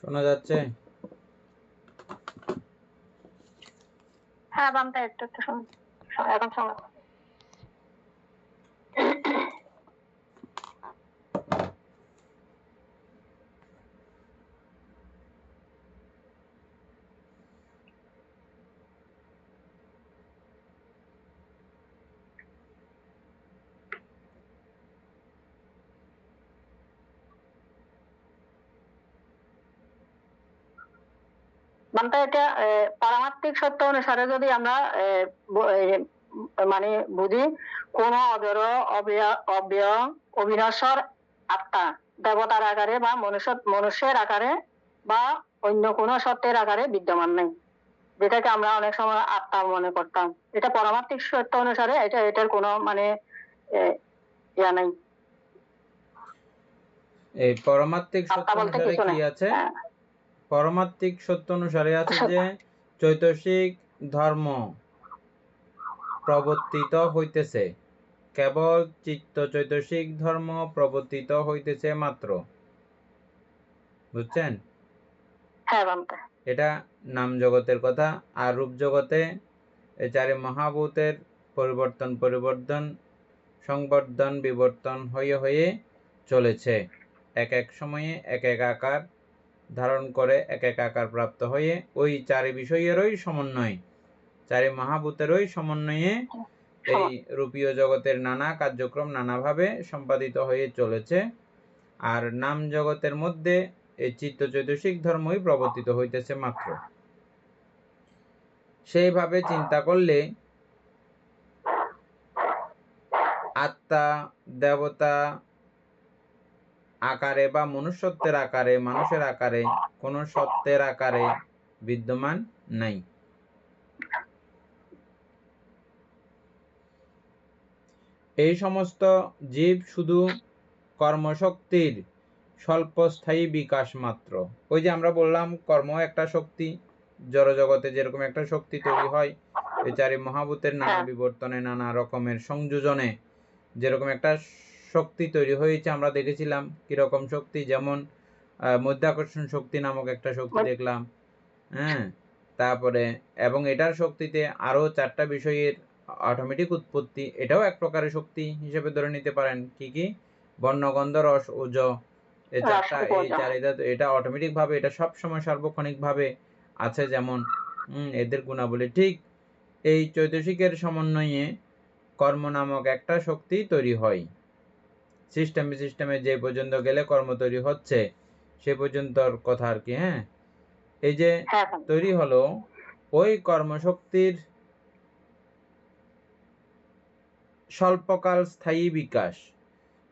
শোনা যাচ্ছে? হ্যাঁ বামটা একটু একটু এখন শোনা। বামটা এটা পারমার্থিক সত্য অনুসারে যদি আমরা মানে বুঝি, কোন অজর অব্যয় অবিনশ্বর আত্মা দেবতার আকারে বা মনুষ্যের আকারে বা অন্য কোন সত্যের আকারে বিদ্যমান নেই, যেটাকে আমরা অনেক সময় আত্মা মনে করতাম। এটা পারমার্থিক সত্য অনুসারে এটার কোনো মানে ইয়া নেই। এই পারমার্থিক সত্য আত্মা বলতে অনুসারে কিছু কি নেই। আছে? পারমার্থিক সত্য অনুসারে আছে যে চৈতসিক ধর্ম প্রবর্তিত হইতেছে, কেবল চিত্ত চৈতসিক ধর্ম প্রবর্তিত হইতেছে মাত্র। বুঝছেন? হ্যাঁ বামটা এটা নাম জগতের কথা। আর রূপ জগতে এই চারি মহাভূতের পরিবর্তন সংবর্ধন বিবর্তন হয়ে হয়ে চলেছে। এক এক সময়ে এক এক আকার ধারণ করে এক এক আকার প্রাপ্ত হয়ে ওই চারি বিষয়েরই সমন্বয়, চারি মহাভূতেরই সমন্বয়ে এই রূপীয় জগতের নানা কার্যক্রম নানাভাবে সম্পাদিত হয়ে চলেছে। আর নাম জগতের মধ্যে এই চিত্ত চৈতসিক ধর্মই প্রবর্তিত হইতেছে মাত্র। সেইভাবে চিন্তা করলে আত্মা দেবতা আকারে বা মনুষ্যত্বের আকারে, মানুষের আকারে, কোন সত্যের আকারে বিদ্যমান নাই। এই সমস্ত জীব শুধু কর্মশক্তির স্বল্পস্থায়ী বিকাশ মাত্র। ওই যে আমরা বললাম কর্ম একটা শক্তি, জড়জগতে যেরকম একটা শক্তি তৈরি হয় এই চারি মহাভূতের নানা বিবর্তনে নানা রকমের সংযোজনে যেরকম একটা শক্তি তৈরি হয়েছে আমরা দেখেছিলাম কিরকম শক্তি, যেমন মধ্যাকর্ষণ শক্তি নামক একটা শক্তি দেখলাম। হ্যাঁ, তারপরে এবং এটার শক্তিতে আরো চারটা বিষয়ের অটোমেটিক উৎপত্তি, এটাও এক প্রকারের শক্তি হিসেবে ধরে নিতে পারেন। কি কি? বর্ণ গন্ধ রস ওজ, এই চারটা, এই চারিটা, এটা অটোমেটিক ভাবে, এটা সব সময় সার্বক্ষণিক ভাবে আছে। যেমন এদের গুণাবলী ঠিক এই চৈতসিকের সমন্বয়ে কর্ম নামক একটা শক্তি তৈরি হয়। সিস্টেমে যে পর্যন্ত গেলে কর্ম তৈরি হচ্ছে সে পর্যন্তর কথা আর কি। হ্যাঁ, এই যে তৈরি হলো ওই কর্মশক্তির স্বল্পকাল স্থায়ী বিকাশ।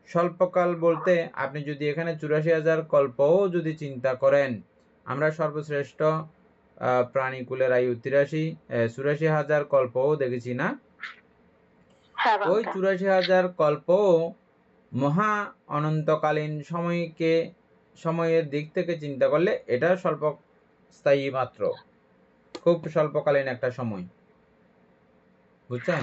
স্বল্পকাল বলতে আপনি যদি এখানে 84,000 কল্পও যদি চিন্তা করেন, আমরা সর্বশ্রেষ্ঠ প্রাণীকুলের আয়ু 84,000 কল্পও দেখেছি না? ওই 84,000 কল্পও মহা অনন্তকালীন সময়ের দিক থেকে চিন্তা করলে এটা স্বল্প স্থায়ী মাত্র, খুব স্বল্পকালীন একটা সময়। বুঝছেন?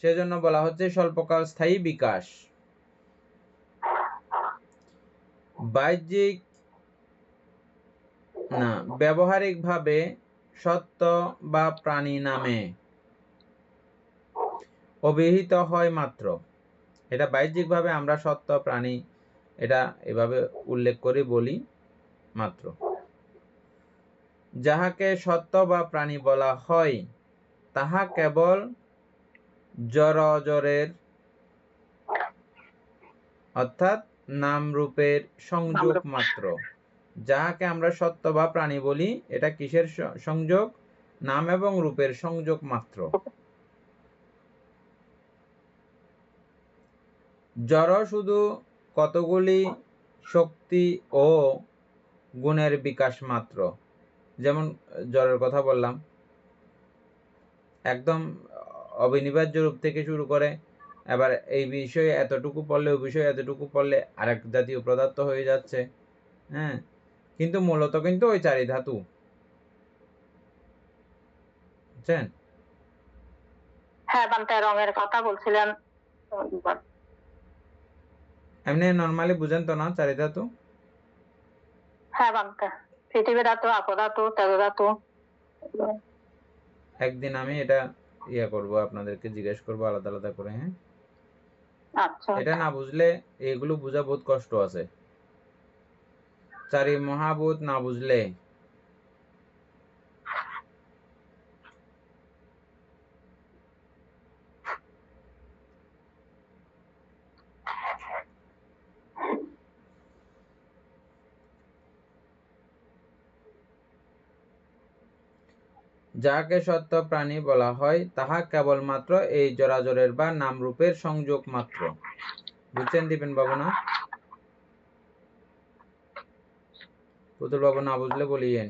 সেজন্য বলা হচ্ছে স্বল্পকাল স্থায়ী বিকাশ। বাহ্যিক না, ব্যবহারিক ভাবে সত্য বা প্রাণী নামে অভিহিত হয় মাত্র। এটা বাহ্যিক ভাবে আমরা সত্য প্রাণী এটা এভাবে উল্লেখ করে বলি মাত্র। যাহাকে সত্য বা প্রাণী বলা হয় তাহা কেবল জড় অজরের অর্থাৎ নাম রূপের সংযোগ মাত্র। যাহাকে আমরা সত্য বা প্রাণী বলি এটা কিসের সংযোগ? নাম এবং রূপের সংযোগ মাত্র। জড় শুধু কতগুলি শক্তি ও গুণের বিকাশ মাত্র। যেমন জড়ের কথা বললাম, একদম অবিনিবার্য রূপ থেকে শুরু করে এবার এই বিষয়ে এতটুকু পড়লে ওই বিষয়ে এতটুকু পড়লে আরেক জাতীয় পদার্থ হয়ে যাচ্ছে। হ্যাঁ, কিন্তু মূলত কিন্তু ওই চারি ধাতু। বুঝছেন? হ্যাঁ বামটা রঙের কথা বলছিলেন। এমনি নর্মালি বুঝেন তো না চারি ধাতু? হ্যাঁ বান্তে, পৃথিবী ধাতু, আপ ধাতু, তেজ ধাতু। একদিন আমি এটা করব, আপনাদেরকে জিজ্ঞেস করবো আলাদা আলাদা করে। হ্যাঁ, আচ্ছা। এটা না বুঝলে এগুলো বোঝা বহুত কষ্ট আছে। চারি মহাভূত না বুঝলে যাহাকে সত্য প্রাণী বলা হয় তাহা কেবলমাত্র এই জরাজরের বা নামরূপের সংযোগ মাত্র। বুঝছেন দীপেন বাবু না? পুতুল বাবু না বুঝলে বলিয়েন।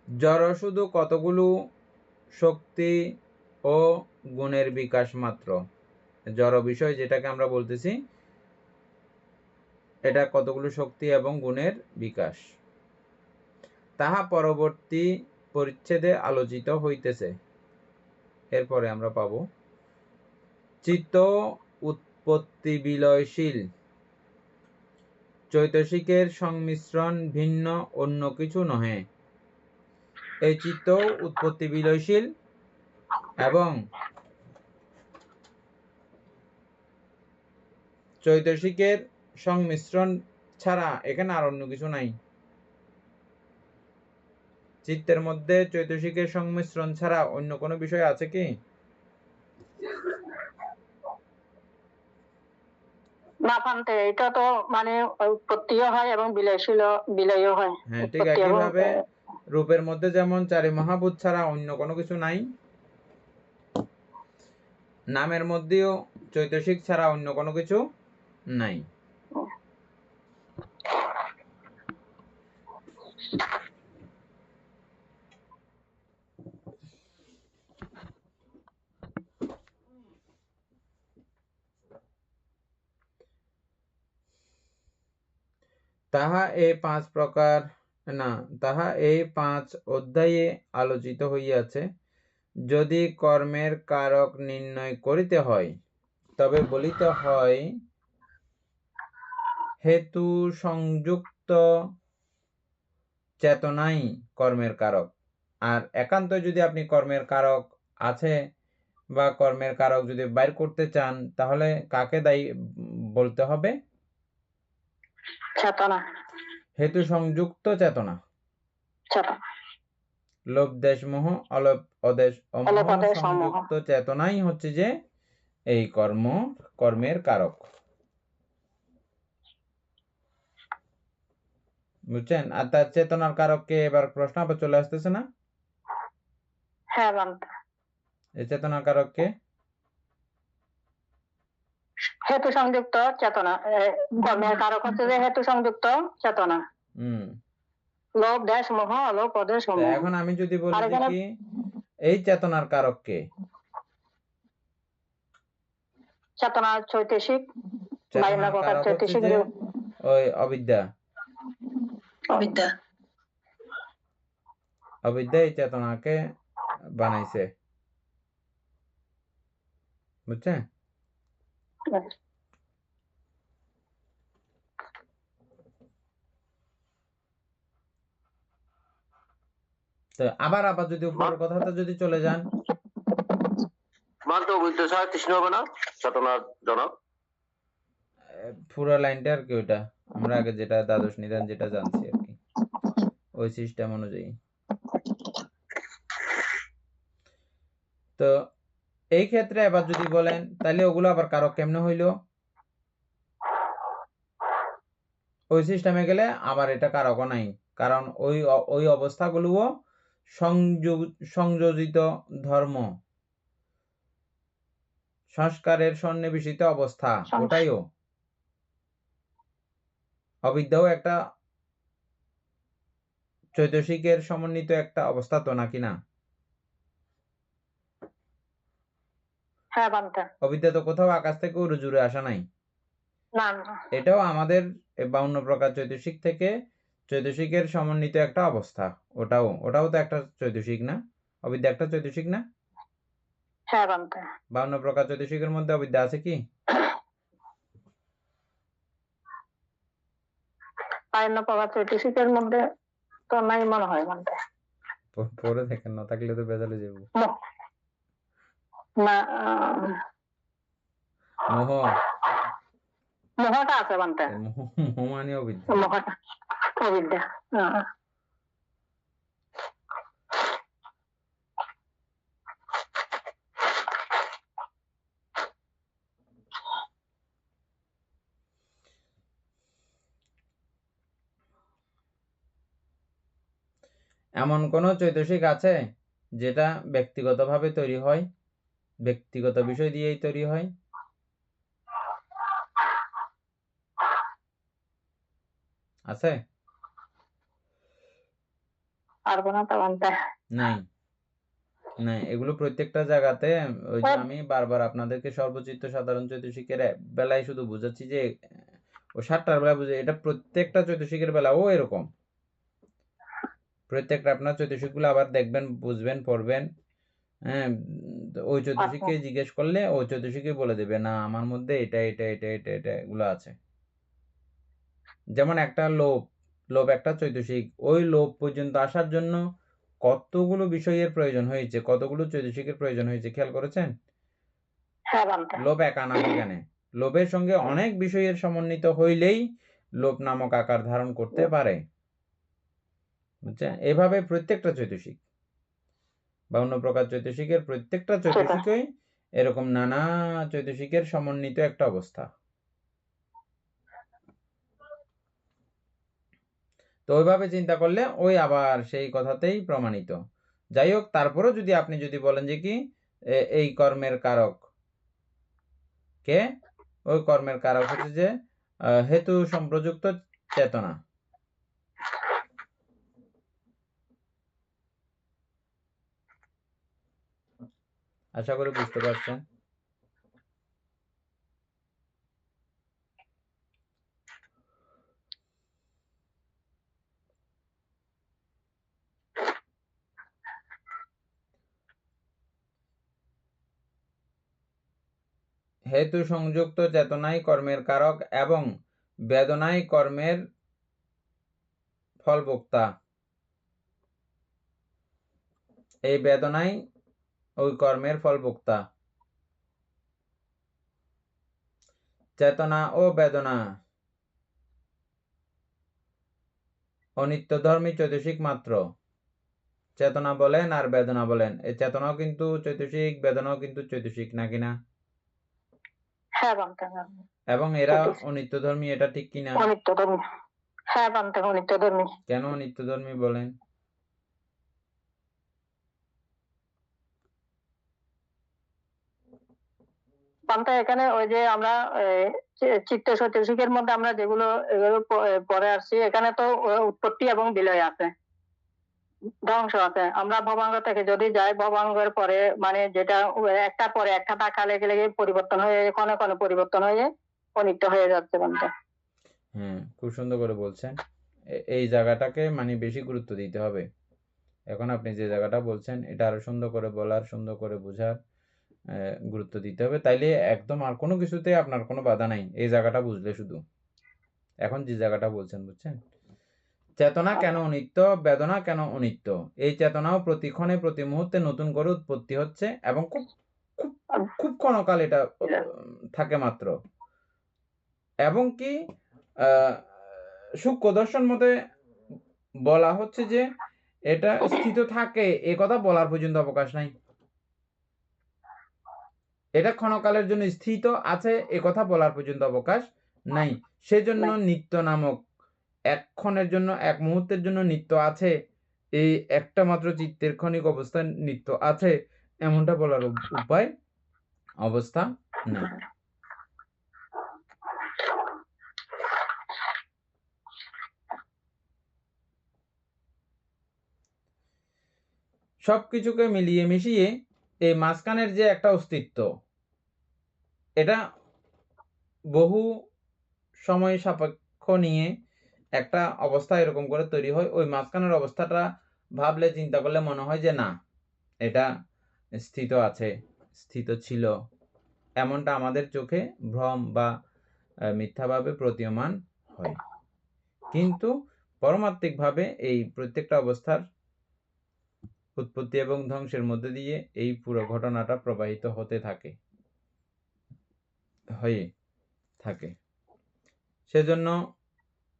জড় শুধু কতগুলো শক্তি ও গুণের বিকাশ মাত্র। জড় বিষয় যেটাকে আমরা বলতেছি, এটা কতগুলো শক্তি এবং গুণের বিকাশ। তাহা পরবর্তী পরিচ্ছেদে আলোচিত হইতেছে। এরপরে আমরা পাব চিত্ত উৎপত্তি বিলয়শীল, চৈতসিকের সংমিশ্রণ ভিন্ন অন্য কিছু নহে। এই চিত্ত উৎপত্তি বিলয়শীল এবং চৈতসিকের সংমিশ্রণ ছাড়া এখানে আর অন্য কিছু নাই। চিত্তের মধ্যে চৈতসিকের সংমিশ্রণ ছাড়া অন্য কোনো বিষয় আছে কি? না পান্তে, এটা তো মানে উৎপত্তিও হয় এবং বিলয়ও হয়। হ্যাঁ, ঠিক একইভাবে রূপের মধ্যে যেমন চারি মহাভূত ছাড়া অন্য কোনো কিছু নাই, নামের মধ্যেও চৈতসিক ছাড়া অন্য কোনো কিছু নাই। তাহা এই পাঁচ অধ্যায়ে আলোচিত হইয়াছে। যদি কর্মের কারক নির্ণয় করিতে হয় তবে বলিতে হয় হেতু সংযুক্ত চেতনাই কর্মের কারক। আর একান্ত যদি আপনি কর্মের কারক আছে বা কর্মের কারক যদি বাইর করতে চান তাহলে কাকে দায়ী বলতে হবে? চেতনা। হেতু সংযুক্ত চেতনা। লোভ দেশ মোহ অলোপ অদেশ অমোহ সংযুক্ত চেতনাই হচ্ছে যে এই কর্মের কারক। বুঝছেন? আর তার চেতনার কারককে এবার প্রশ্ন আবার চলে আসতেছে না? হ্যাঁ বান্তে, এই চেতনার কারককে হেতু সংযুক্ত চেতনা। কর্মের কারক হচ্ছে যে হেতু সংযুক্ত চেতনা। লোভ দেশ মোহ অলোপ অদেশ মোহ। এখন আমি যদি বলি যে কি এই চেতনার কারককে, চেতনা চৈতসিক, চেতনার কারক হচ্ছে যে ওই অবিদ্যা এই চেতনাকে বানাইছে। বুঝছেন? তো আবার যদি উপরের কথাটা যদি চলে যান, পুরো লাইনটা আর কি ওইটা আমরা আগে যেটা দ্বাদশ নিদান যেটা জানছি আর কি, ওই সিস্টেম অনুযায়ী। তো এই ক্ষেত্রে এবার যদি বলেন তাহলে ওগুলো আবার কারক কেমনে হইল? ওই সিস্টেমে গেলে আবার এটা কারকও নাই, কারণ ওই অবস্থাগুলোও সংযোজিত ধর্ম, সংস্কারের সন্নিবেশিত অবস্থা, ওটাইও অবিদ্যাও একটা চৈতসিকের সমন্বিত একটা অবস্থা তো নাকি না? হ্যাঁ বান্তে, অবিদ্যা তো কোথাও আকাশ থেকে উড়ে জুড়ে আসা নাই। এটাও আমাদের 52 প্রকার চৈতসিক থেকে চৈতসিকের সমন্বিত একটা অবস্থা। ওটাও তো একটা চৈতসিক না? অবিদ্যা একটা চৈতসিক না? হ্যাঁ বান্তে। 52 প্রকার চৈতসিকের মধ্যে অবিদ্যা আছে কি? 5 প্রকার চৈতসিকের মধ্যে তো নাই মনে হয় বলতে। পরে দেখেন, না থাকলে তো বেজালে যাব। না, মোহ। মোহটা আছে বলতে। মোহ মানে অবিদ্যা। মোহটা অবিদ্যা। এমন কোন চৈতসিক আছে যেটা ব্যক্তিগতভাবে তৈরি হয়, ব্যক্তিগত বিষয় দিয়েই তৈরি হয়? আছে? পারবো না তো বলতে। নাই, নাই। এগুলো প্রত্যেকটা জায়গাতে, ওই যে আমি বারবার আপনাদেরকে সর্বচিত্ত সাধারণ চৈতসিকের বেলায় শুধু বুঝাচ্ছি যে ও 7টার বেলা বুঝে, এটা প্রত্যেকটা চৈতসিকের বেলাও এরকম। প্রত্যেকটা আপনার চৈতসিকগুলো আবার দেখবেন, বুঝবেন, পড়বেন। হ্যাঁ, ওই চৈতসিককে জিজ্ঞেস করলে ওই চৈতসিকই বলে দেবে, না আমার মধ্যে এটা এটা এটা এটা এটা এগুলো আছে। যেমন একটা লোভ একটা চৈতসিক, ওই লোভ পর্যন্ত আসার জন্য কতগুলো বিষয়ের প্রয়োজন হয়েছে, কতগুলো চৈতসিকের প্রয়োজন হয়েছে, খেয়াল করেছেন? লোভ একা না সেখানে, লোভের সঙ্গে অনেক বিষয়ের সমন্বিত হইলেই লোভ নামক আকার ধারণ করতে পারে, বুঝছেন? এভাবে প্রত্যেকটা চৈতসিক বা অন্য প্রকার চৈতসিকের প্রত্যেকটা চৈতসিকই এরকম নানা চৈতসিকের সমন্বিত একটা অবস্থা। তো ওইভাবে চিন্তা করলে ওই আবার সেই কথাতেই প্রমাণিত। যাই হোক, তারপরেও যদি আপনি যদি বলেন যে কি এই কর্মের কারক কে, ওই কর্মের কারক হচ্ছে যে হেতু সম্প্রযুক্ত চেতনা। আশা করি বুঝতে পারছেন। হেতু সংযুক্ত চেতনাই কর্মের কারক এবং বেদনাই কর্মের ফলভোক্তা। এই বেদনাই ওই কর্মের ফলভোক্তা। চেতনা ও বেদনা অনিত্যধর্মী চৈতসিক মাত্র। চেতনা বলেন আর বেদনা বলেন, এই চেতনাও কিন্তু চৈতসিক, বেদনাও কিন্তু চৈতসিক, নাকি না? হ্যাঁ, এবং এরা অনিত্যধর্মী, এটা ঠিক কিনা? অনিত্যধর্মী। হ্যাঁ, অনিত্যধর্মী। কেন অনিত্যধর্মী বলেন? এখানে ওই যে আমরা চিত্ত চৈতসিকের মধ্যে আমরা যেগুলো এগুলো পরে আসছি, এখানে তো উৎপত্তি এবং বিলয় আছে, ধ্বংস আছে। আমরা ভবাঙ্গ থেকে যদি যাই, ভবাঙ্গের পরে মানে যেটা একটা পরে একটা টাকা লেগে লেগে পরিবর্তন হয়ে, ক্ষণে ক্ষণে পরিবর্তন হয়ে অনিত্য হয়ে যাচ্ছে বলতে। হ্যাঁ, খুব সুন্দর করে বলছেন। এই জায়গাটাকে মানে বেশি গুরুত্ব দিতে হবে। এখন আপনি যে জায়গাটা বলছেন এটা আরো সুন্দর করে বলার, সুন্দর করে বোঝার গুরুত্ব দিতে হবে, তাইলে একদম আর কোনো কিছুতে আপনার কোনো বাধা নাই, এই জায়গাটা বুঝলে শুধু। এখন যে জায়গাটা বলছেন, বুঝছেন? চেতনা কেন অনিত্য, বেদনা কেন অনিত্য, এই চেতনাও প্রতিক্ষণে প্রতি মুহূর্তে নতুন করে উৎপত্তি হচ্ছে এবং খুব খুব খুব ক্ষণকাল এটা থাকে মাত্র। এবং কি সূক্ষ্ম দর্শন মতে বলা হচ্ছে যে এটা স্থিত থাকে, এ কথা বলার পর্যন্ত অবকাশ নাই। এটা ক্ষণকালের জন্য স্থিত আছে, এ কথা বলার পর্যন্ত অবকাশ নাই। সেজন্য নিত্য নামক এক ক্ষণের জন্য, এক মুহূর্তের জন্য নিত্য আছে, এই একটা মাত্র চিত্তের ক্ষণিক অবস্থায় নিত্য আছে, এমনটা বলার উপায় অবস্থা নাই। সবকিছুকে মিলিয়ে মিশিয়ে এই মাঝখানের যে একটা অস্তিত্ব, এটা বহু সময় সাপেক্ষ নিয়ে একটা অবস্থা এরকম করে তৈরি হয়। ওই মাঝখানের অবস্থাটা ভাবলে, চিন্তা করলে মনে হয় যে না, এটা স্থিত আছে, স্থিত ছিল, এমনটা আমাদের চোখে ভ্রম বা মিথ্যাভাবে প্রতীয়মান হয়। কিন্তু পরমাত্মিকভাবে এই প্রত্যেকটা অবস্থার উৎপত্তি এবং ধ্বংসের মধ্যে দিয়ে এই পুরো ঘটনাটা প্রবাহিত হয়ে থাকে। সেজন্য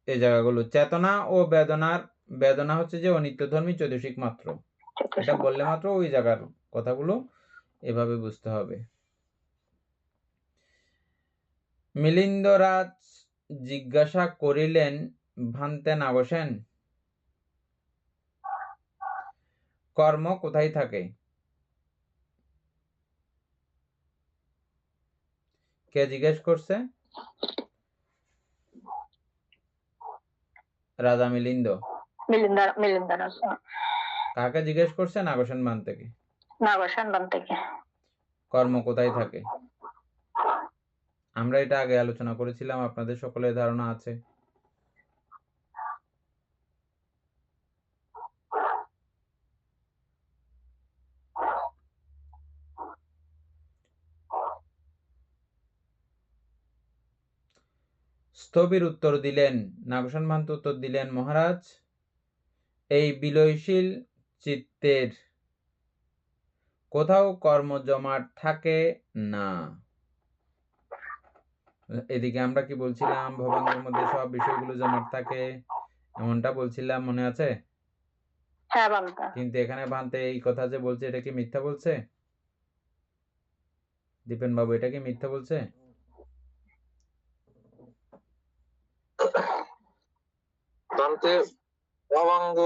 এই জায়গাগুলো চেতনা ও বেদনা হচ্ছে যে অনিত্যধর্মী চৈতসিক মাত্র, এটা বললে মাত্র ওই জায়গার কথাগুলো এভাবে বুঝতে হবে। মিলিন্দরাজ জিজ্ঞাসা করিলেন, ভান্তে নাগসেন, কর্ম কোথায় থাকে? কে জিজ্ঞেস করছে? রাজা মিলিন্দ। মিলিন্দারাজ কাকে জিজ্ঞেস করছে? নাগসেন বান থেকে। নাগসেন বান থেকে কর্ম কোথায় থাকে? আমরা এটা আগে আলোচনা করেছিলাম, আপনাদের সকলের ধারণা আছে। স্থবির উত্তর দিলেন, নাগসেন মান্ত উত্তর দিলেন, মহারাজ, এই বিলয়শীল চিত্তের কোথাও কর্ম জমাট থাকে না। এদিকে আমরা কি বলছিলাম? ভবাঙ্গের মধ্যে সব বিষয়গুলো জমাট থাকে, এমনটা বলছিলাম, মনে আছে? হ্যাঁ বান্তা। কিন্তু এখানে ভান্তে এই কথা যে বলছে, এটা কি মিথ্যা বলছে? দীপেন বাবু, এটা কি মিথ্যা বলছে? ভান্তে ভবাঙ্গ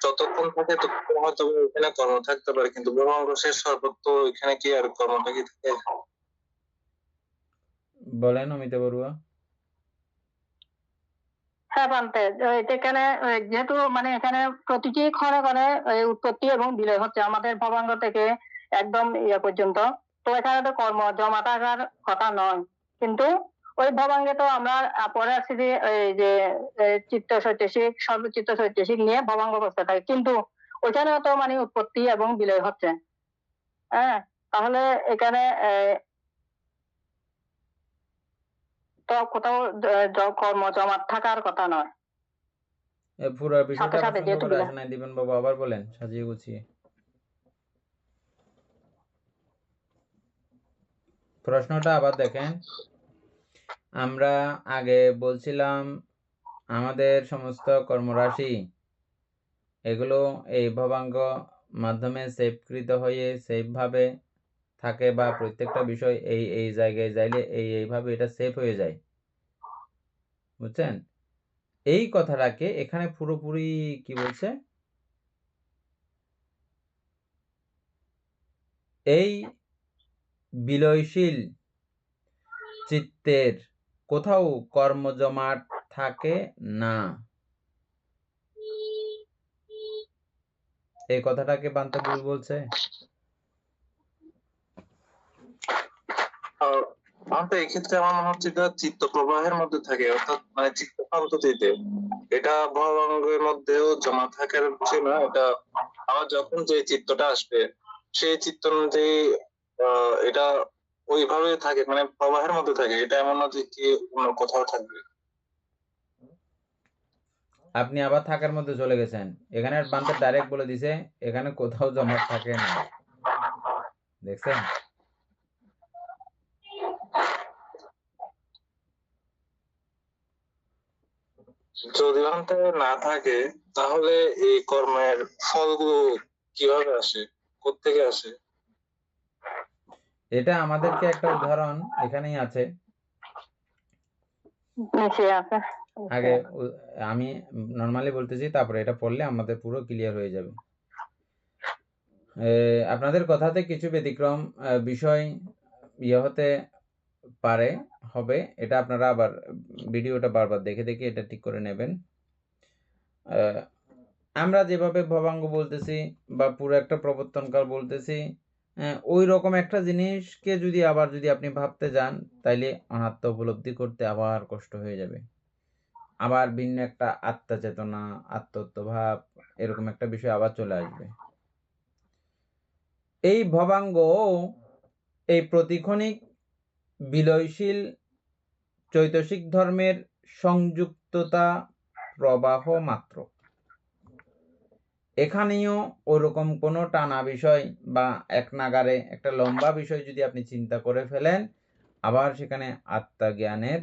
যতক্ষণ থাকে ততক্ষণ হয়তো এখানে কর্ম থাকতে পারে, কিন্তু ভবাঙ্গ শেষ হওয়ার পর তো এখানে কি আর কর্মটা কি থাকে? বলেন অমিতা বড়ুয়া। হ্যাঁ বান্তে, এখানে যেহেতু মানে এখানে প্রতিটি ক্ষণে ক্ষণে উৎপত্তি এবং বিলয় হচ্ছে আমাদের ভবাঙ্গ থেকে একদম ইয়ে পর্যন্ত, তো এখানে তো কর্ম জমা থাকার কথা নয়। কিন্তু ওই ভবাঙ্গে তো আমরা পরে আসছি যে এই যে চিত্ত চৈতসিক সর্বচিত্ত চৈতসিক নিয়ে ভবাঙ্গ অবস্থা থাকে, কিন্তু ওইখানেও তো মানে উৎপত্তি এবং বিলয় হচ্ছে। হ্যাঁ, তাহলে এখানে তো কোথাও কর্ম জমা থাকার কথা নয়। পুরো বিষয়টা সাথে সুন্দর যেহেতু করে আসে নাই দীপেন বাবু, আবার বলেন সাজিয়ে গুছিয়ে। প্রশ্নটা আবার দেখেন। আমরা আগে বলছিলাম আমাদের সমস্ত কর্মরাশি এগুলো এই ভবাঙ্গ মাধ্যমে সেভকৃত হয়ে সেভভাবে থাকে, বা প্রত্যেকটা বিষয় এই জায়গায় যাইলে এইভাবে এটা সেভ হয়ে যায়, বুঝছেন? এই কথাটাকে এখানে পুরোপুরি কি বলছে, এই বিলয়শীল চিত্তের কোথাও কর্মজমাট থাকে না, এই কথাটাকে বান্তে ভুল বলছে? ভান্তে এক্ষেত্রে আমার মনে হচ্ছে এটা চিত্ত প্রবাহের মধ্যে থাকে, অর্থাৎ মানে চিত্ত শান্ততিতে। এটা ভবাঙ্গের মধ্যেও জমা থাকার বিষয় না, এটা আমার যখন যে চিত্তটা আসবে সেই চিত্ত অনুযায়ী এটা ওইভাবে থাকে, মানে প্রবাহের মধ্যে থাকে, এটা এমন না যে কি অন্য কোথাও থাকবে। আপনি আবার থাকার মধ্যে চলে গেছেন। এখানে বান্তে ডাইরেক্ট বলে দিছে এখানে কোথাও জমাট থাকে না, দেখছেন? যদি ভান্তে না থাকে তাহলে এই কর্মের ফলগুলো কিভাবে আসে, কোত্থেকে আসে? এটা আমাদেরকে একটা উদাহরণ এখানেই আছে। আগে আমি নর্মালি বলতেছি, তারপরে এটা পড়লে আমাদের পুরো ক্লিয়ার হয়ে যাবে। আপনাদের কথাতে কিছু ব্যতিক্রম বিষয় হতে পারে, হবে, এটা আপনারা আবার ভিডিওটা বারবার দেখে দেখে এটা ঠিক করে নেবেন। আমরা যেভাবে ভবাঙ্গ বলতেছি বা পুরো একটা প্রবর্তনকাল বলতেছি, ওই রকম একটা জিনিসকে যদি আপনি ভাবতে যান, তাইলে অনাত্ম উপলব্ধি করতে আবার কষ্ট হয়ে যাবে। আবার ভিন্ন একটা আত্মা চেতনা, আত্মত্বভাব, এরকম একটা বিষয় আবার চলে আসবে। এই ভবাঙ্গ এই প্রতিক্ষণিক বিলয়শীল চৈতসিক ধর্মের সংযুক্ততা প্রবাহ মাত্র। এখানেও ওরকম কোনো টানা বিষয় বা এক নাগারে একটা লম্বা বিষয় যদি আপনি চিন্তা করে ফেলেন, আবার সেখানে আত্মজ্ঞানের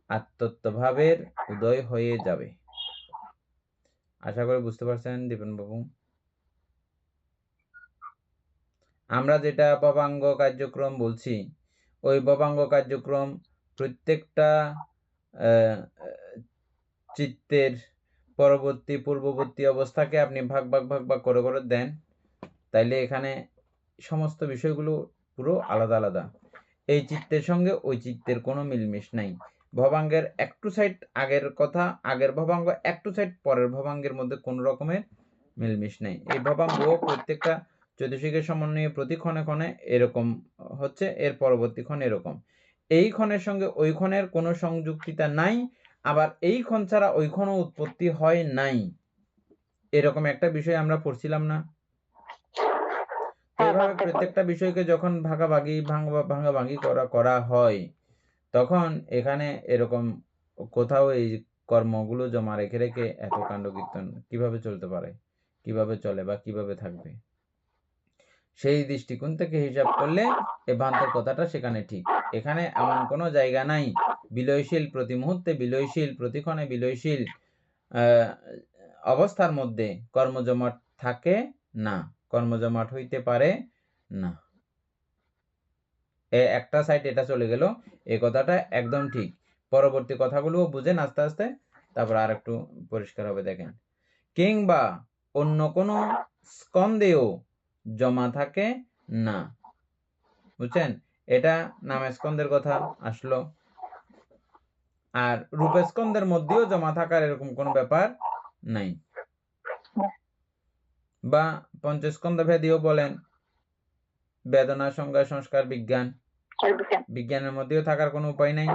আত্মতত্ত্বভাবের উদয় হয়ে যাবে। আশা করি বুঝতে পারছেন দীপন বাবু। আমরা যেটা ভবাঙ্গ কার্যক্রম বলছি, ওই ভবাঙ্গ কার্যক্রম প্রত্যেকটা চিত্তের পরবর্তী পূর্ববর্তী অবস্থাকে আপনি ভাগ ভাগ করে করে দেন, তাইলে এখানে সমস্ত বিষয়গুলো পুরো আলাদা আলাদা। এই চিত্তের সঙ্গে ওই চিত্তের কোনো মিলমিশ নাই। ভবাঙ্গের একটু সাইড আগের কথা, আগের ভবাঙ্গ একটু সাইড পরের ভবাঙ্গের মধ্যে কোনো রকমের মিলমিশ নেই। এই ভবাঙ্গ প্রত্যেকটা চতুর্শিকের সমন্বয়ে প্রতি ক্ষণে ক্ষণে এরকম হচ্ছে, এর পরবর্তী ক্ষণ এরকম। এই ক্ষণের সঙ্গে ওই ক্ষণের কোনো সংযুক্তিতা নাই, আবার এই ক্ষণ ছাড়া ওই ক্ষণও উৎপত্তি হয় নাই, এরকম একটা বিষয় আমরা পড়ছিলাম না? এইভাবে প্রত্যেকটা বিষয়কে যখন ভাগাভাগি করা হয়, তখন এখানে এরকম কোথাও এই কর্মগুলো জমা রেখে রেখে এত কাণ্ড কীর্তন কিভাবে চলতে পারে, কিভাবে চলে বা কিভাবে থাকবে, সেই দৃষ্টিকোণ থেকে হিসাব করলে এই ভান্তের কথাটা সেখানে ঠিক। এখানে এমন কোনো জায়গা নাই বিলয়শীল, প্রতি মুহূর্তে বিলয়শীল, প্রতিক্ষণে বিলয়শীল অবস্থার মধ্যে কর্মজমাট থাকে না, কর্মজমাট হইতে পারে না। একটা সাইড এটা চলে গেল, এই কথাটা একদম ঠিক। পরবর্তী কথাগুলো বুঝেন আস্তে আস্তে, তারপর আর একটু পরিষ্কার হবে। দেখেন, কিংবা অন্য কোনো স্কন্ধেও জমা থাকে না। বুঝছেন? এটা নামস্কন্ধের কথা আসলো। আর রূপস্কন্ধের মধ্যেও জমা থাকার এরকম কোনো ব্যাপার নাই। বা পঞ্চস্কন্ধ ভেদিও বলেন, বেদনা, সংজ্ঞা, সংস্কার, বিজ্ঞান, বিজ্ঞানের মধ্যেও থাকার কোনো উপায় নাই,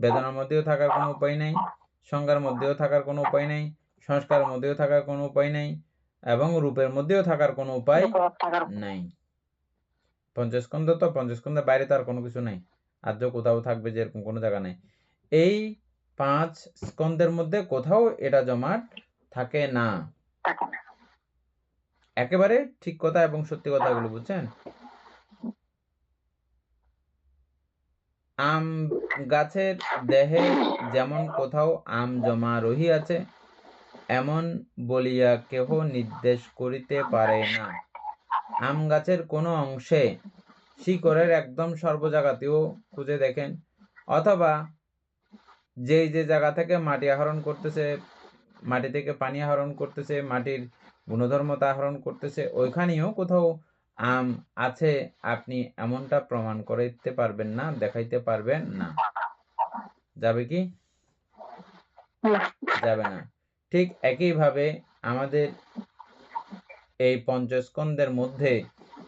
বেদনার মধ্যেও থাকার কোনো উপায় নাই, সংজ্ঞার মধ্যেও থাকার কোনো উপায় নাই, সংস্কারের মধ্যেও থাকার কোনো উপায় নাই, এবং রূপের মধ্যেও থাকার কোনো উপায় নাই। পঞ্চস্কন্ধ তো, পঞ্চস্কন্ধের বাইরে তো আর কোনো কিছু নাই, আর যে কোথাও থাকবে যে এরকম কোনো জায়গা নেই। এই 5 স্কন্ধের মধ্যে কোথাও এটা জমাট থাকে না। একেবারে ঠিক কথা এবং সত্যি কথা এগুলো, বুঝছেন? আম গাছের দেহে যেমন কোথাও আম জমা রহিয়াছে, এমন বলিয়া কেহ নির্দেশ করিতে পারে না। আম গাছের কোনো অংশে, শিকড়ের একদম সর্বজায়গাতেও খুঁজে দেখেন, অথবা যে জায়গা থেকে মাটি আহরণ করতেছে, মাটি থেকে পানি আহরণ করতেছে, মাটির গুণধর্মতা আহরণ করতেছে, ওইখানেও কোথাও আম আছে আপনি এমনটা প্রমাণ করাইতে পারবেন না, দেখাইতে পারবেন না। যাবে কি? যাবে না। ঠিক একইভাবে আমাদের এই পঞ্চস্কন্ধের মধ্যে